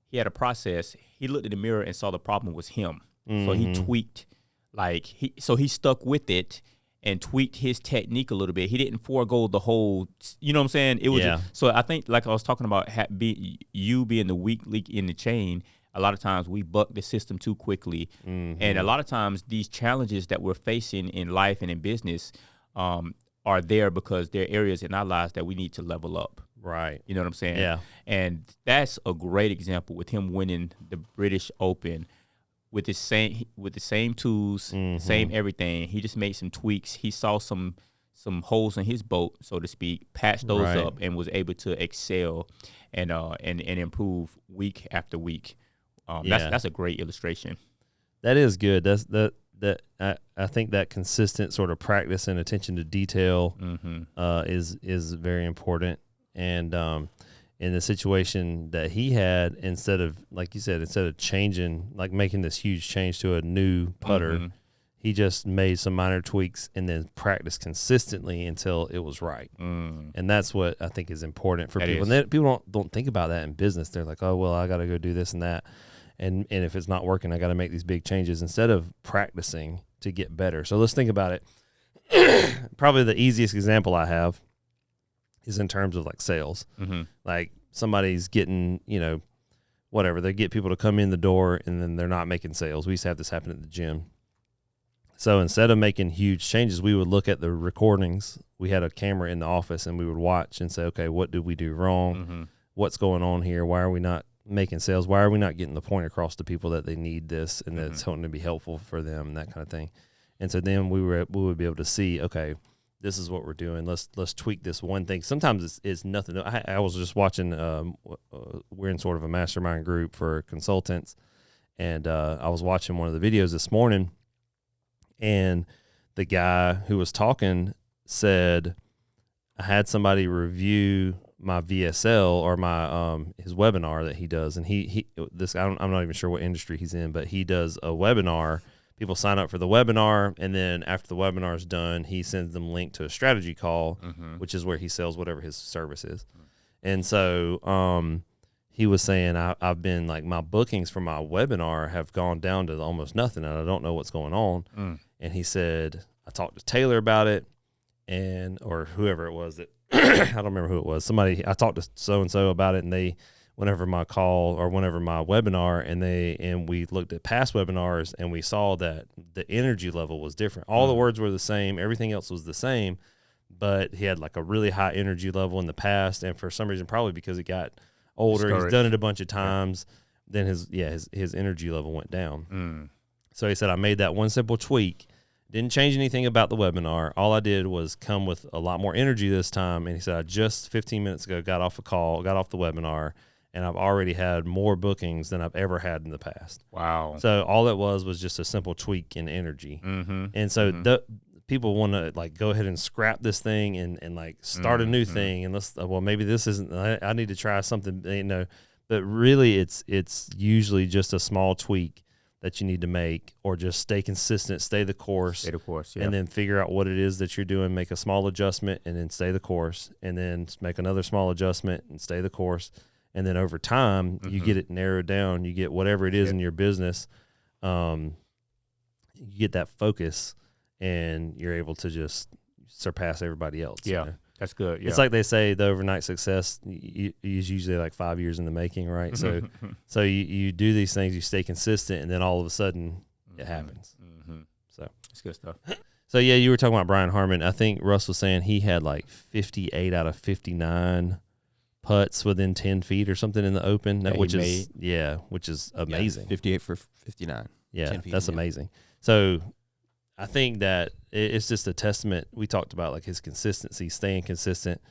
he had a process. He looked in the mirror and saw the problem was him. So he tweaked, he stuck with it and tweaked his technique a little bit. He didn't forego the whole, you know what I'm saying? It was so I think, like I was talking about, you being the weak link in the chain. A lot of times we buck the system too quickly, and a lot of times these challenges that we're facing in life and in business are there because there are areas in our lives that we need to level up. Right. You know what I'm saying? Yeah. And that's a great example with him winning the British Open. With the same tools, same everything. He just made some tweaks. He saw some holes in his boat, so to speak, patched those up, and was able to excel and improve week after week. That's a great illustration. That is good. I think that consistent sort of practice and attention to detail is very important. And in the situation that he had, instead of, like you said, changing, like making this huge change to a new putter, he just made some minor tweaks and then practiced consistently until it was right. And that's what I think is important for people. And people don't think about that in business. They're like, oh, well, I got to go do this and that. And if it's not working, I got to make these big changes instead of practicing to get better. So let's think about it. Probably the easiest example I have is in terms of like sales. Like somebody's getting, whatever, they get people to come in the door and then they're not making sales. We used to have this happen at the gym. So instead of making huge changes, we would look at the recordings. We had a camera in the office and we would watch and say, okay, what did we do wrong? What's going on here? Why are we not making sales? Why are we not getting the point across to people that they need this and that it's going to be helpful for them and that kind of thing? And so then we would be able to see, okay, this is what we're doing. Let's tweak this one thing. Sometimes it's nothing. I was just watching. We're in sort of a mastermind group for consultants, and I was watching one of the videos this morning, and the guy who was talking said, "I had somebody review my VSL or my his webinar that he does, and I'm not even sure what industry he's in, but he does a webinar. People sign up for the webinar, and then after the webinar is done, he sends them a link to a strategy call, which is where he sells whatever his service is. And so he was saying, I've been like, my bookings for my webinar have gone down to almost nothing, and I don't know what's going on. And he said, I talked to Taylor about it, or whoever it was that I don't remember who it was. I talked to so-and-so about it, and whenever my webinar, and we looked at past webinars, and we saw that the energy level was different. All the words were the same. Everything else was the same, but he had like a really high energy level in the past. And for some reason, probably because he got older, he's done it a bunch of times, then his energy level went down. So he said, I made that one simple tweak. Didn't change anything about the webinar. All I did was come with a lot more energy this time. And he said, I just 15 minutes ago got off the webinar, and I've already had more bookings than I've ever had in the past. Wow. So all it was just a simple tweak in energy. And so people want to like go ahead and scrap this thing and like start a new thing. And maybe this isn't, I need to try something, but really it's usually just a small tweak that you need to make, or just stay consistent, stay the course, yeah. And then figure out what it is that you're doing, make a small adjustment, and then stay the course, and then make another small adjustment and stay the course. And then over time, you get it narrowed down. You get whatever it is in your business. You get that focus, and you're able to just surpass everybody else. Yeah, that's good. Yeah. It's like they say, the overnight success is usually like 5 years in the making, right? So you do these things, you stay consistent, and then all of a sudden it happens. So it's good stuff. So yeah, you were talking about Brian Harman. I think Russ was saying he had like 58 out of 59 putts within 10 feet or something in the Open, which is amazing. 58 for 59. Yeah, that's amazing. So I think that it's just a testament. We talked about like his consistency, staying consistent,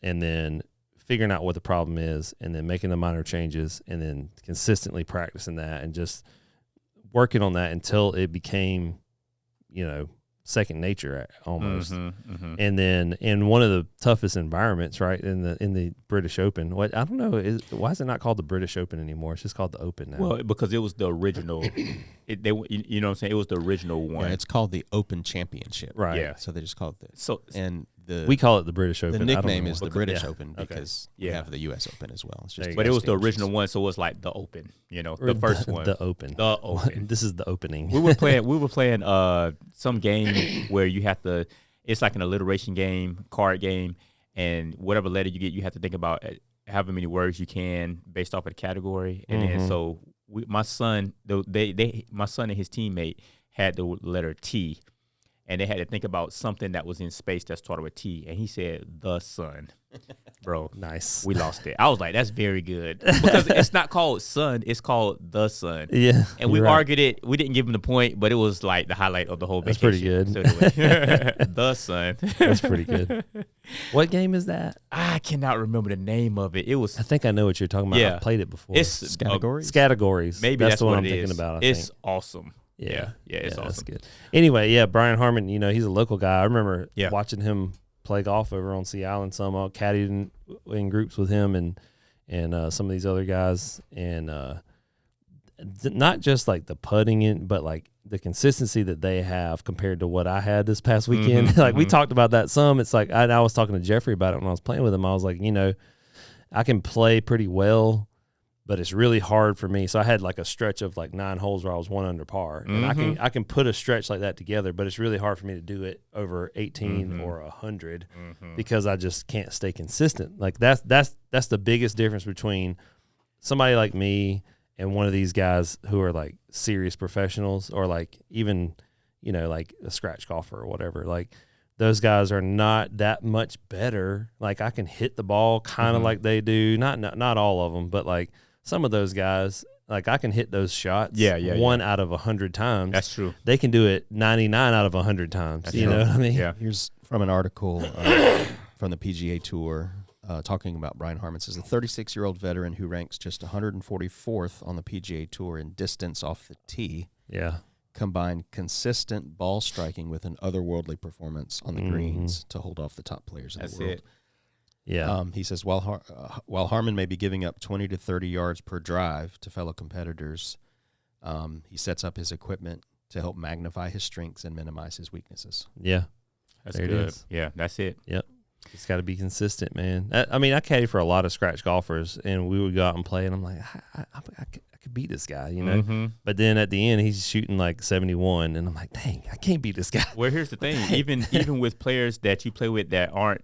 and then figuring out what the problem is, and then making the minor changes, and then consistently practicing that, and just working on that until it became, second nature almost. And then in one of the toughest environments, right, in the British Open. What I don't know why is it not called the British Open anymore? It's just called the Open now. Well, because it was the original. You know what I'm saying? It was the original one. Yeah, it's called the Open Championship. Right. Yeah. So they just call it this. So we call it the British Open. The nickname is the British yeah. Open because we have the U.S. Open as well. It's just but it was the original one, so it was like the Open, the first one. The Open. The Open. This is the opening. We were playing some game where you have to. It's like an alliteration game, card game, and whatever letter you get, you have to think about however many words you can based off of the category. And then so my son and his teammate had the letter T. And they had to think about something that was in space that started with T. And he said, the sun. Bro. Nice. We lost it. I was like, that's very good. Because it's not called sun. It's called the sun. Yeah. And we argued it. We didn't give him the point, but it was like the highlight of the whole vacation. That's pretty good. So anyway, the sun. That's pretty good. What game is that? I cannot remember the name of it. It was. I think I know what you're talking about. Yeah. I've played it before. It's Categories. Maybe that's the one what I'm it thinking is. about. It's awesome. Yeah, it's awesome. That's good. Anyway, Brian Harman, he's a local guy. I remember watching him play golf over on Sea Island some. I caddied in groups with him and some of these other guys. And not just like the putting in, but like the consistency that they have compared to what I had this past weekend. We talked about that some. It's like I was talking to Jeffrey about it when I was playing with him. I was like, I can play pretty well, but it's really hard for me. So I had like a stretch of like 9 holes where I was 1 under par, and I can put a stretch like that together, but it's really hard for me to do it over 18 or 100 because I just can't stay consistent. Like that's the biggest difference between somebody like me and one of these guys who are like serious professionals, or like even like a scratch golfer or whatever. Like those guys are not that much better. Like I can hit the ball kind of like they do, not all of them, but like some of those guys, like I can hit those shots 1 out of 100 times. That's true. They can do it 99 out of 100 times. That's you true. know what I mean? Yeah. Here's from an article from the PGA Tour talking about Brian Harman. It says, a 36-year-old veteran who ranks just 144th on the PGA Tour in distance off the tee combined consistent ball striking with an otherworldly performance on the greens to hold off the top players in the world. It. Yeah. He says while Harman may be giving up 20 to 30 yards per drive to fellow competitors, he sets up his equipment to help magnify his strengths and minimize his weaknesses. Yeah. That's There it good. is. Yeah, that's it. Yep. It's got to be consistent, man. I mean, I caddy for a lot of scratch golfers, and we would go out and play, and I'm like, I could beat this guy, you know? Mm-hmm. But then at the end, he's shooting like 71, and I'm like, dang, I can't beat this guy. Well, here's the thing. Even with players that you play with that aren't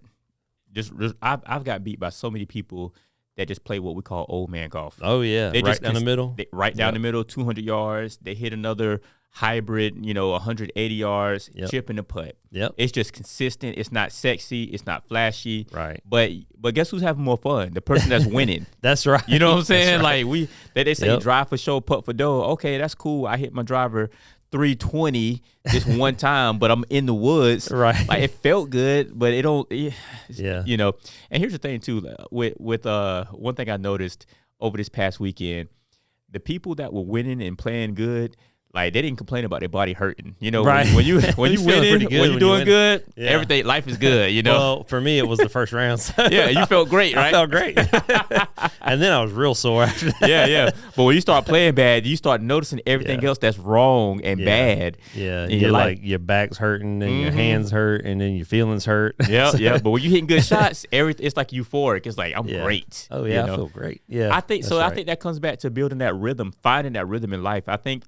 just I've got beat by so many people that just play what we call old man golf. Oh, yeah. They right just down the middle. Right down the middle, 200 yards. They hit another hybrid, 180 yards, chip in the putt. Yep. It's just consistent. It's not sexy. It's not flashy. Right. But guess who's having more fun? The person that's winning. That's right. You know what I'm saying? Right. Like they say drive for show, putt for dough. Okay, that's cool. I hit my driver 320 this one time, but I'm in the woods. Right. Like it felt good, but it don't. Yeah. And here's the thing too. With one thing I noticed over this past weekend, the people that were winning and playing good, like they didn't complain about their body hurting. Right. when you feeling winning, pretty good when you doing good, Yeah. everything, life is good. Well, for me, it was the first round. So Yeah, you felt great, right? I felt great. And then I was real sore after that. Yeah. But when you start playing bad, you start noticing everything else that's wrong and bad. Yeah. in your life. Your back's hurting and your hands hurt and then your feelings hurt. Yeah. But when you're hitting good shots, it's like euphoric. It's like I'm great. Oh, yeah. I feel great. Yeah. I think so. I think that comes back to building that rhythm, finding that rhythm in life. I think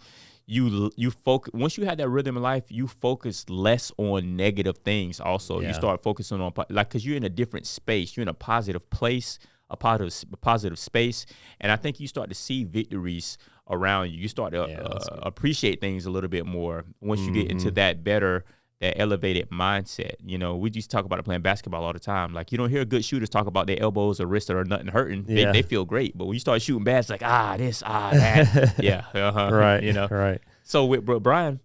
you focus once you have that rhythm in life, you focus less on negative things. Also, you start focusing on because you're in a different space. You're in a positive place, a positive space, and I think you start to see victories around you. You start to appreciate things a little bit more once you get into that elevated mindset. We just talk about it playing basketball all the time. Like you don't hear good shooters talk about their elbows or wrists or nothing hurting. They feel great, but when you start shooting bad, it's like this, that. Yeah, Right. Right. So with Brian,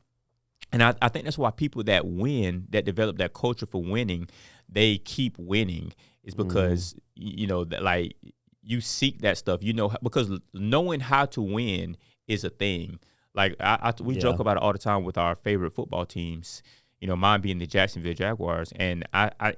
and I think that's why people that win, that develop that culture for winning, they keep winning, is because that like you seek that stuff. Because knowing how to win is a thing. Like we joke about it all the time with our favorite football teams. Mine being the Jacksonville Jaguars, and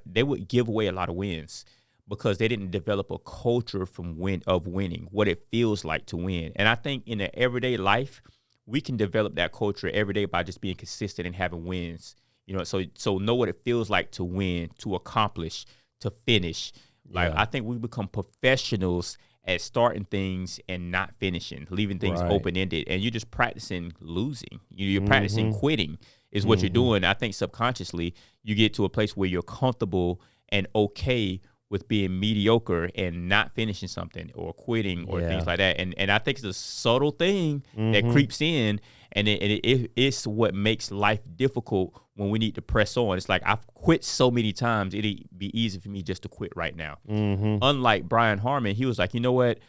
they would give away a lot of wins because they didn't develop a culture of winning, what it feels like to win. And I think in the everyday life, we can develop that culture every day by just being consistent and having wins. So know what it feels like to win, to accomplish, to finish. Like I think we become professionals at starting things and not finishing, leaving things open-ended, and you're just practicing losing. You're practicing quitting is what you're doing. I think subconsciously you get to a place where you're comfortable and okay with being mediocre and not finishing something or quitting or things like that. And I think it's a subtle thing that creeps in, and it's what makes life difficult when we need to press on. It's like I've quit so many times, it'd be easy for me just to quit right now. Unlike Brian Harman, he was like, you know what?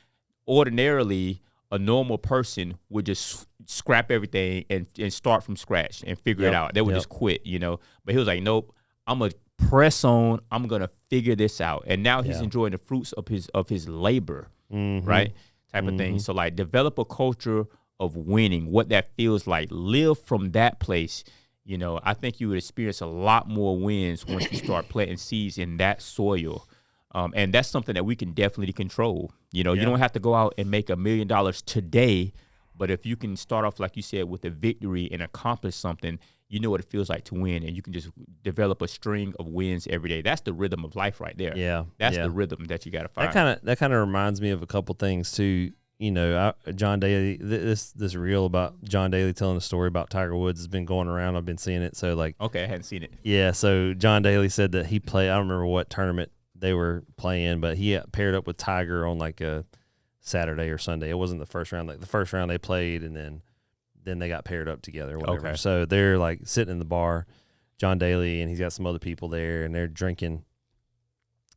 Ordinarily, a normal person would just scrap everything and start from scratch and figure it out. They would just quit, But he was like, nope, I'm going to press on. I'm going to figure this out. And now he's enjoying the fruits of his labor, right? Type of thing. So like develop a culture of winning, what that feels like. Live from that place. I think you would experience a lot more wins once you start planting seeds in that soil. And that's something that we can definitely control. You don't have to go out and make $1 million today, but if you can start off, like you said, with a victory and accomplish something, you know what it feels like to win, and you can just develop a string of wins every day. That's the rhythm of life right there. Yeah. That's the rhythm that you got to find. That kind of reminds me of a couple things too. John Daly, this reel about John Daly telling a story about Tiger Woods has been going around. I've been seeing it. So like, okay, I hadn't seen it. Yeah. So John Daly said that he played, I don't remember what tournament they were playing, but he paired up with Tiger on like a Saturday or Sunday. It wasn't the first round. Like the first round they played, and then they got paired up together or whatever. Okay. So they're like sitting in the bar, John Daly, and he's got some other people there, and they're drinking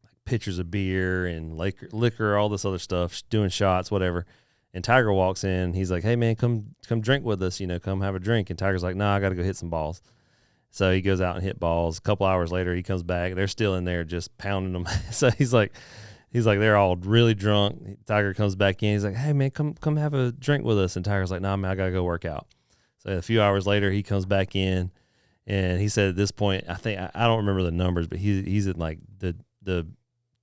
like pitchers of beer and liquor, all this other stuff, doing shots, whatever. And Tiger walks in. He's like, "Hey man, come drink with us. Come have a drink." And Tiger's like, "Nah, I got to go hit some balls." So he goes out and hit balls. A couple hours later, he comes back. They're still in there just pounding them. So he's like, they're all really drunk. Tiger comes back in. He's like, "Hey man, come have a drink with us." And Tiger's like, "Nah, man, I gotta go work out." So a few hours later, he comes back in, and he said at this point, I think I don't remember the numbers, but he's in like the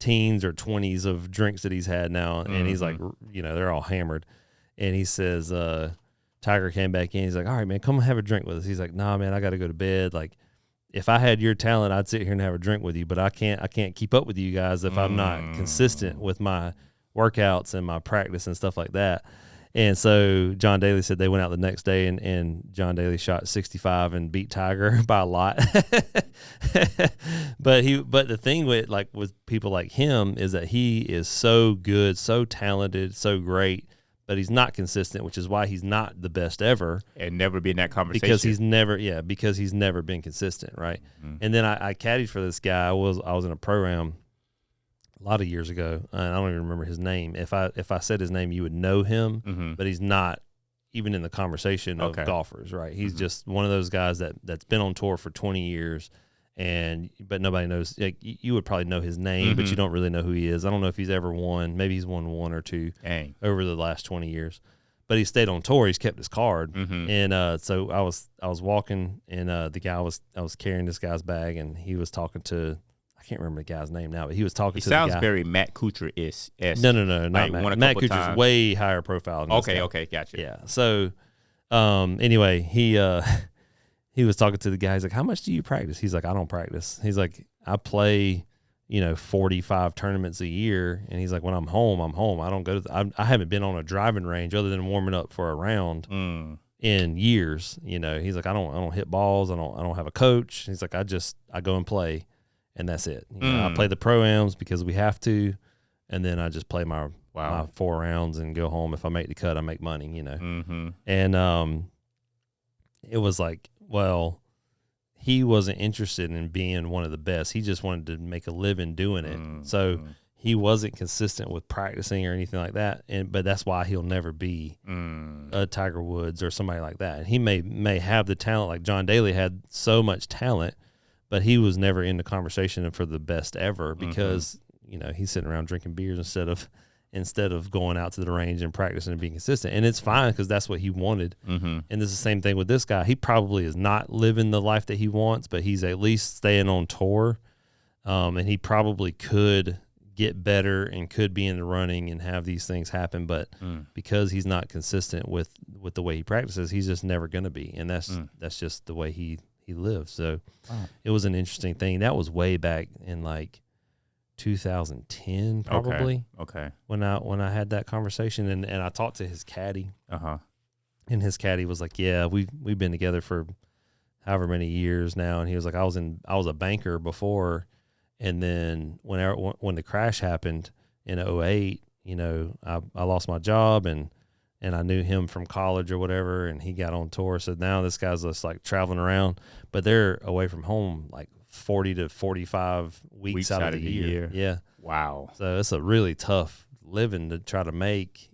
teens or 20s of drinks that he's had now, and he's like, they're all hammered. And he says, Tiger came back in. He's like, all right, man, come have a drink with us. He's like, nah, man, I got to go to bed. Like, if I had your talent, I'd sit here and have a drink with you, but I can't keep up with you guys if I'm not consistent with my workouts and my practice and stuff like that. And so John Daly said they went out the next day, and John Daly shot 65 and beat Tiger by a lot. But the thing with people like him is that he is so good, so talented, so great, but he's not consistent, which is why he's not the best ever. And never be in that conversation. Because he's never been consistent, right? Mm-hmm. And then I caddied for this guy. I was in a program a lot of years ago, and I don't even remember his name. If I said his name, you would know him, but he's not even in the conversation of golfers, right? He's just one of those guys that's been on tour for 20 years, but nobody knows. Like, you would probably know his name, but you don't really know who he is. I don't know if he's ever won. Maybe he's won one or two over the last 20 years. But he stayed on tour. He's kept his card, and so I was walking, and the guy I was carrying this guy's bag, and he was talking to. I can't remember the guy's name now, but he was talking to the guy. He sounds very Matt Kuchar-ish. No, not Matt. Matt Kuchar's way higher profile than this guy. Okay, gotcha. Yeah. So, anyway, he was talking to the guy. He's like, how much do you practice? He's like, I don't practice. He's like, I play, 45 tournaments a year. And he's like, when I'm home, I'm home. I don't go to I haven't been on a driving range other than warming up for a round in years. He's like, I don't hit balls. I don't have a coach. He's like, I go and play. And that's it. I play the pro-ams because we have to, and then I just play my 4 rounds and go home. If I make the cut, I make money, And it was like, well, he wasn't interested in being one of the best. He just wanted to make a living doing it. So he wasn't consistent with practicing or anything like that. But that's why he'll never be a Tiger Woods or somebody like that. And he may have the talent, like John Daly had so much talent, but he was never in the conversation for the best ever because, he's sitting around drinking beers instead of going out to the range and practicing and being consistent. And it's fine because that's what he wanted. And it's the same thing with this guy. He probably is not living the life that he wants, but he's at least staying on tour. And he probably could get better and could be in the running and have these things happen. But because he's not consistent with the way he practices, he's just never going to be. And that's just the way he lives. So it was an interesting thing. That was way back in like 2010 probably. Okay. When I had that conversation and I talked to his caddy. And his caddy was like, yeah, we've been together for however many years now. And he was like, I was a banker before, and then when the crash happened in 2008, I lost my job and I knew him from college or whatever, and he got on tour. So now this guy's just like traveling around, but they're away from home like 40 to 45 weeks out of the year. Yeah. Wow. So it's a really tough living to try to make,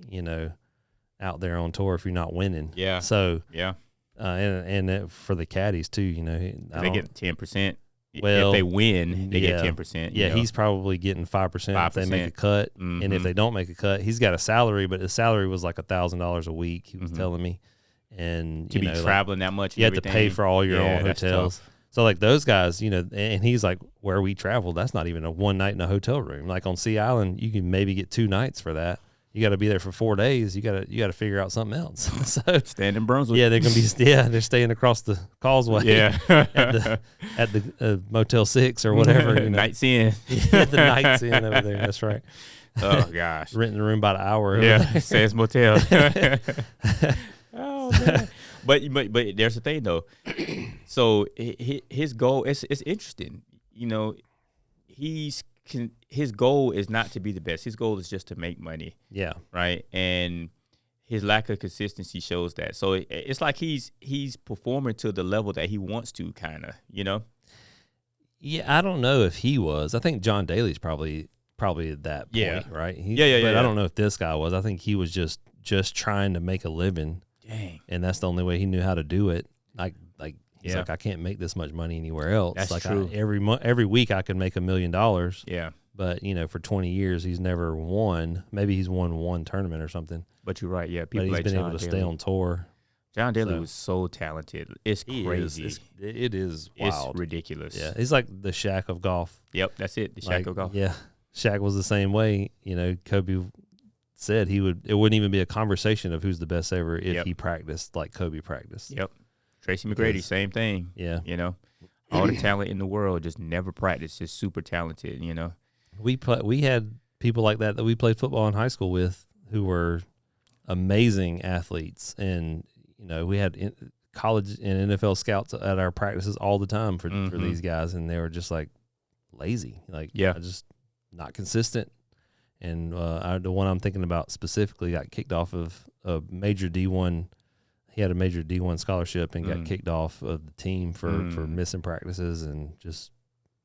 out there on tour if you're not winning. Yeah. So, yeah. And for the caddies too, they get 10%. Well, if they win, they get 10%. Yeah, he's probably getting 5% if they make a cut. And if they don't make a cut, he's got a salary, but his salary was like $1,000 a week, he was telling me. And to be traveling that much, you have to pay for all your own hotels. So like those guys, and he's like, where we traveled, that's not even a one night in a hotel room. Like on Sea Island, you can maybe get 2 nights for that. You got to be there for 4 days. You got to figure out something else. So stand in Brunswick. Yeah, they're gonna be. Yeah, they're staying across the causeway. Yeah, at the Motel 6 or whatever. Night's Inn. Yeah, the Night's Inn over there. That's right. Oh gosh, renting the room by the hour. Yeah, Sands Motel. Oh man. But there's the thing though. So his goal it's interesting. His goal is not to be the best. His goal is just to make money. Yeah. Right. And his lack of consistency shows that. So it's like he's performing to the level that he wants to, kind of. Yeah, I don't know if he was. I think John Daly's probably at that point, right? But I don't know if this guy was. I think he was just trying to make a living. Dang. And that's the only way he knew how to do it. He's like, I can't make this much money anywhere else. That's like true. Every week I could make $1 million. Yeah. But, for 20 years, he's never won. Maybe he's won one tournament or something. But you're right. Yeah. But he's been able to stay on tour. John Daly was so talented. It's crazy. It is wild. It's ridiculous. Yeah. He's like the Shaq of golf. Yep. That's it. The Shaq of golf. Yeah. Shaq was the same way. You know, Kobe said it wouldn't even be a conversation of who's the best ever if he practiced like Kobe practiced. Yep. Tracy McGrady, same thing. Yeah. You know, all the talent in the world, just never practiced, just super talented, you know. We had people like that we played football in high school with who were amazing athletes, and you know, we had college and NFL scouts at our practices all the time for these guys, and they were just like lazy, like just not consistent. And the one I'm thinking about specifically got kicked off of a major D1. He had a major D1 scholarship and got kicked off of the team for missing practices and just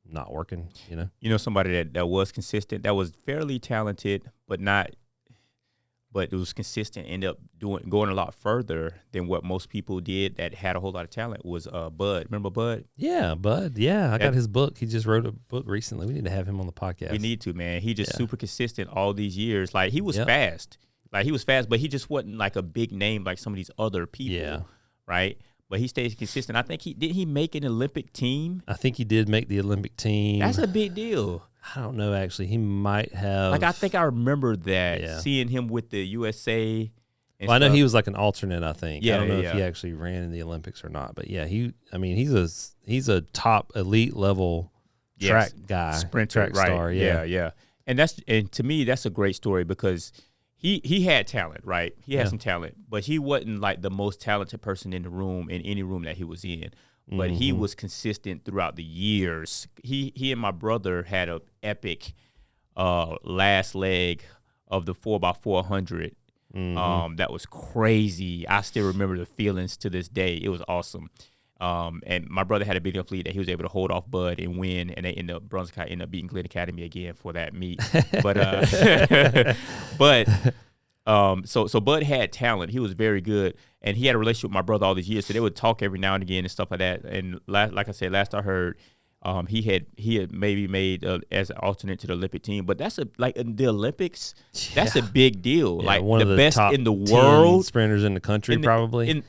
not working, you know. You know, somebody that was consistent, that was fairly talented, but it was consistent, ended up going a lot further than what most people did that had a whole lot of talent was Bud. Remember Bud? Yeah, Bud. Yeah, I got his book. He just wrote a book recently. We need to have him on the podcast. We need to, man. He just super consistent all these years. Like, he was fast. Like, he was fast, but he just wasn't like a big name like some of these other people, right? But he stays consistent. I think he make an Olympic team? I think he did make the Olympic team. That's a big deal. I don't know, actually. He might have. Like, I think I remember that, seeing him with the USA. Well, I know he was like an alternate, I think. I don't know if he actually ran in the Olympics or not. But, yeah, he's a top elite level track guy. Sprinter, track star. Yeah. And to me, that's a great story because he had talent, right? He had some talent, but he wasn't like the most talented person in the room, in any room that he was in. But he was consistent throughout the years. He and my brother had an epic last leg of the 4x400. That was crazy. I still remember the feelings to this day. It was awesome. And my brother had a big enough lead that he was able to hold off Bud and win, and they ended up Brunswick ended up beating Glen Academy again for that meet. So Bud had talent. He was very good, and he had a relationship with my brother all these years. So they would talk every now and again and stuff like that. And like I said, last I heard, he had maybe made as an alternate to the Olympic team. But that's the Olympics. That's a big deal. Yeah, like one the of the best top in the 10 world sprinters in the country, probably.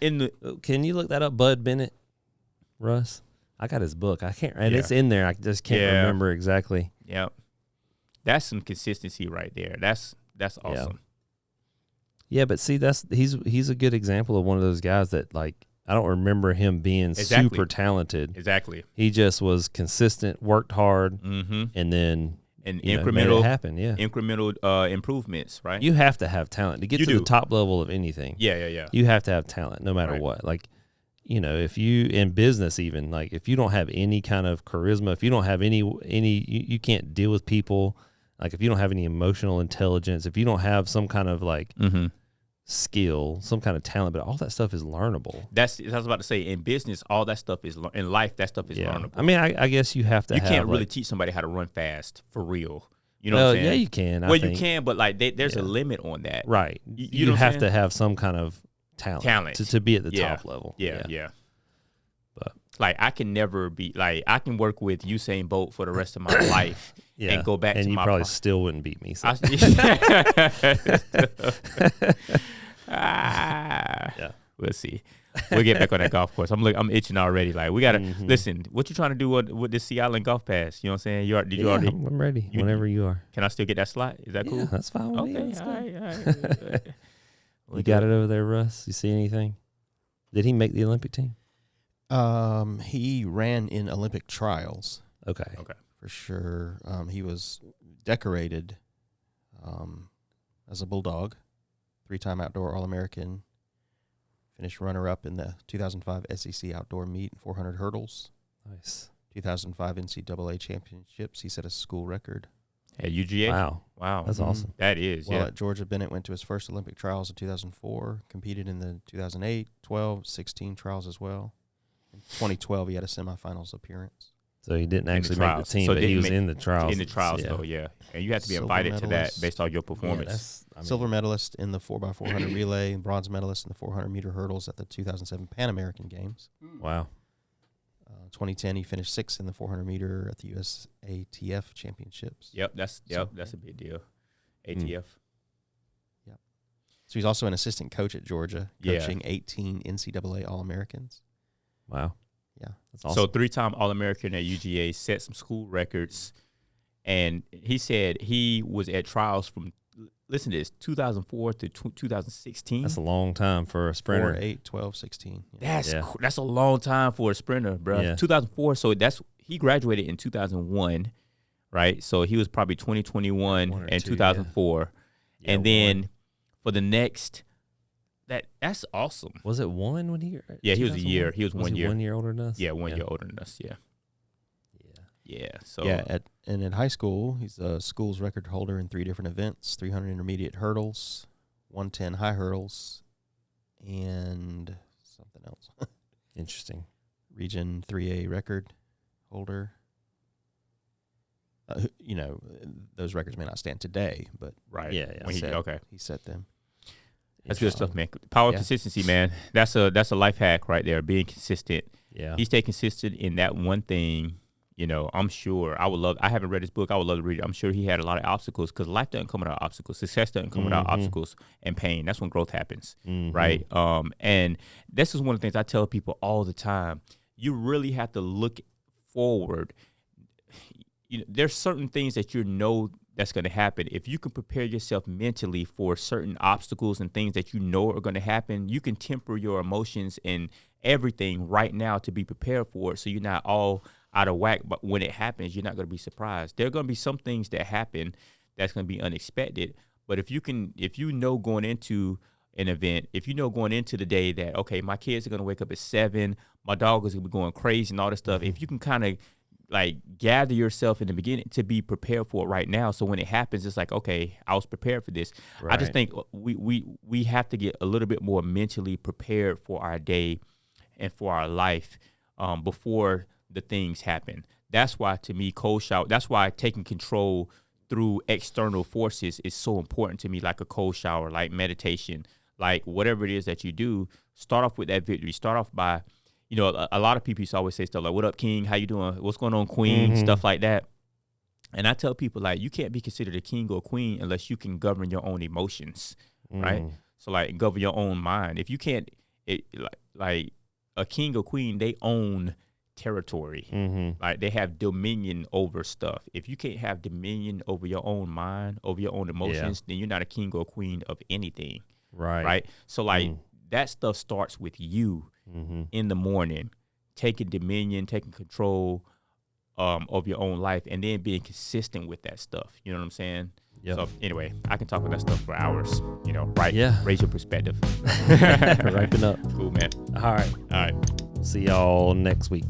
Can you look that up, Bud Bennett, Russ? I got his book. I can't, and it's in there. I just can't remember exactly. Yep, that's some consistency right there. That's awesome. Yeah, but see, he's a good example of one of those guys that, like, I don't remember him being super talented. Exactly. He just was consistent, worked hard, and then incremental made it happen. Yeah, incremental improvements. Right. You have to have talent to get to the top level of anything. Yeah. You have to have talent, no matter what. Like, you know, if you in business, even like if you don't have any kind of charisma, if you don't have any, you can't deal with people. Like, if you don't have any emotional intelligence, if you don't have some kind of like skill, some kind of talent, but all that stuff is learnable. That's what I was about to say. In business, all that stuff is in life. That stuff is learnable. I mean, I guess you have to. You can't really teach somebody how to run fast for real. You know what I'm saying? Yeah, you can. Well, you can, but like there's a limit on that. Right. You have to have some kind of talent to be at the top level. Yeah. But like, I can never be like, I can work with Usain Bolt for the rest of my life. And go back to my. And you probably still wouldn't beat me. So. We'll see. We'll get back on that golf course. I'm itching already. Like, we gotta listen. What you trying to do with this Sea Island Golf Pass? You know what I'm saying? You already? I'm ready. Whenever you are. Can I still get that slot? Is that cool? Yeah, that's fine with me. Okay. All right. You got it over there, Russ? You see anything? Did he make the Olympic team? He ran in Olympic trials. Okay. For sure. He was decorated as a Bulldog, 3-time outdoor All-American, finished runner-up in the 2005 SEC outdoor meet and 400 hurdles. Nice. 2005 NCAA championships. He set a school record. At UGA? Wow. That's awesome. That is, At Georgia, Bennett went to his first Olympic trials in 2004, competed in the 2008, 12, 16 trials as well. In 2012, he had a semifinals appearance. So he didn't actually make the team, but he was in the trials. In the trials, though, and you have to be invited to that based on your performance. Silver medalist in the 4x400 relay, bronze medalist in the 400-meter hurdles at the 2007 Pan American Games. Wow. 2010, he finished 6th in the 400-meter at the USATF Championships. That's a big deal. ATF. Yep. So he's also an assistant coach at Georgia, coaching 18 NCAA All-Americans. Wow. Yeah. That's awesome. So 3-time All-American at UGA, set some school records, And he said he was at trials from, listen to this, 2004 to 2016. That's a long time for a sprinter. 4, 8, 12, 16. Yeah. That's a long time for a sprinter, bro. Yeah. 2004. So he graduated in 2001, right? So he was probably 2021 1 or and 2, 2004. Yeah, And then for the next, that's awesome. Was it one when he? Yeah, he was a year. He was 1 year. 1 year older than us. Yeah, 1 year older than us. Yeah. Yeah. So And at high school, he's a school's record holder in 3 different events: 300 intermediate hurdles, 110 high hurdles, and something else. Interesting. Region 3A record holder. Those records may not stand today, but right. Yeah. When he set them. That's good stuff, man. Power consistency, man. That's a life hack right there. Being consistent. Yeah. He stayed consistent in that one thing. I'm sure I haven't read his book. I would love to read it. I'm sure he had a lot of obstacles because life doesn't come without obstacles. Success doesn't come without obstacles and pain. That's when growth happens, right? And this is one of the things I tell people all the time. You really have to look forward. There's certain things that that's going to happen. If you can prepare yourself mentally for certain obstacles and things that are going to happen, you can temper your emotions and everything right now to be prepared for it so you're not all out of whack. But when it happens, you're not going to be surprised. There are going to be some things that happen that's going to be unexpected. But if you know going into an event, if you know going into the day that, okay, my kids are going to wake up at 7, my dog is going to be going crazy and all this stuff, if you can kind of like gather yourself in the beginning to be prepared for it right now. So when it happens, it's like, okay, I was prepared for this. Right. I just think we have to get a little bit more mentally prepared for our day and for our life before the things happen. That's why, to me, cold shower, that's why taking control through external forces is so important to me, like a cold shower, like meditation, like whatever it is that you do, start off with that victory. Start off by, a lot of people used to always say stuff like, what up, King? How you doing? What's going on, Queen? Stuff like that. And I tell people, like, you can't be considered a king or queen unless you can govern your own emotions, right? So, like, govern your own mind. If you can't, like a king or queen, they own territory. Like, they have dominion over stuff. If you can't have dominion over your own mind, over your own emotions, then you're not a king or queen of anything. Right. So, like, that stuff starts with you in the morning, taking dominion, taking control of your own life, and then being consistent with that stuff. You know what I'm saying? Yep. So anyway, I can talk about that stuff for hours. Right? Yeah. Raise your perspective. Wrapping up. Cool, man. All right. All right. See y'all next week.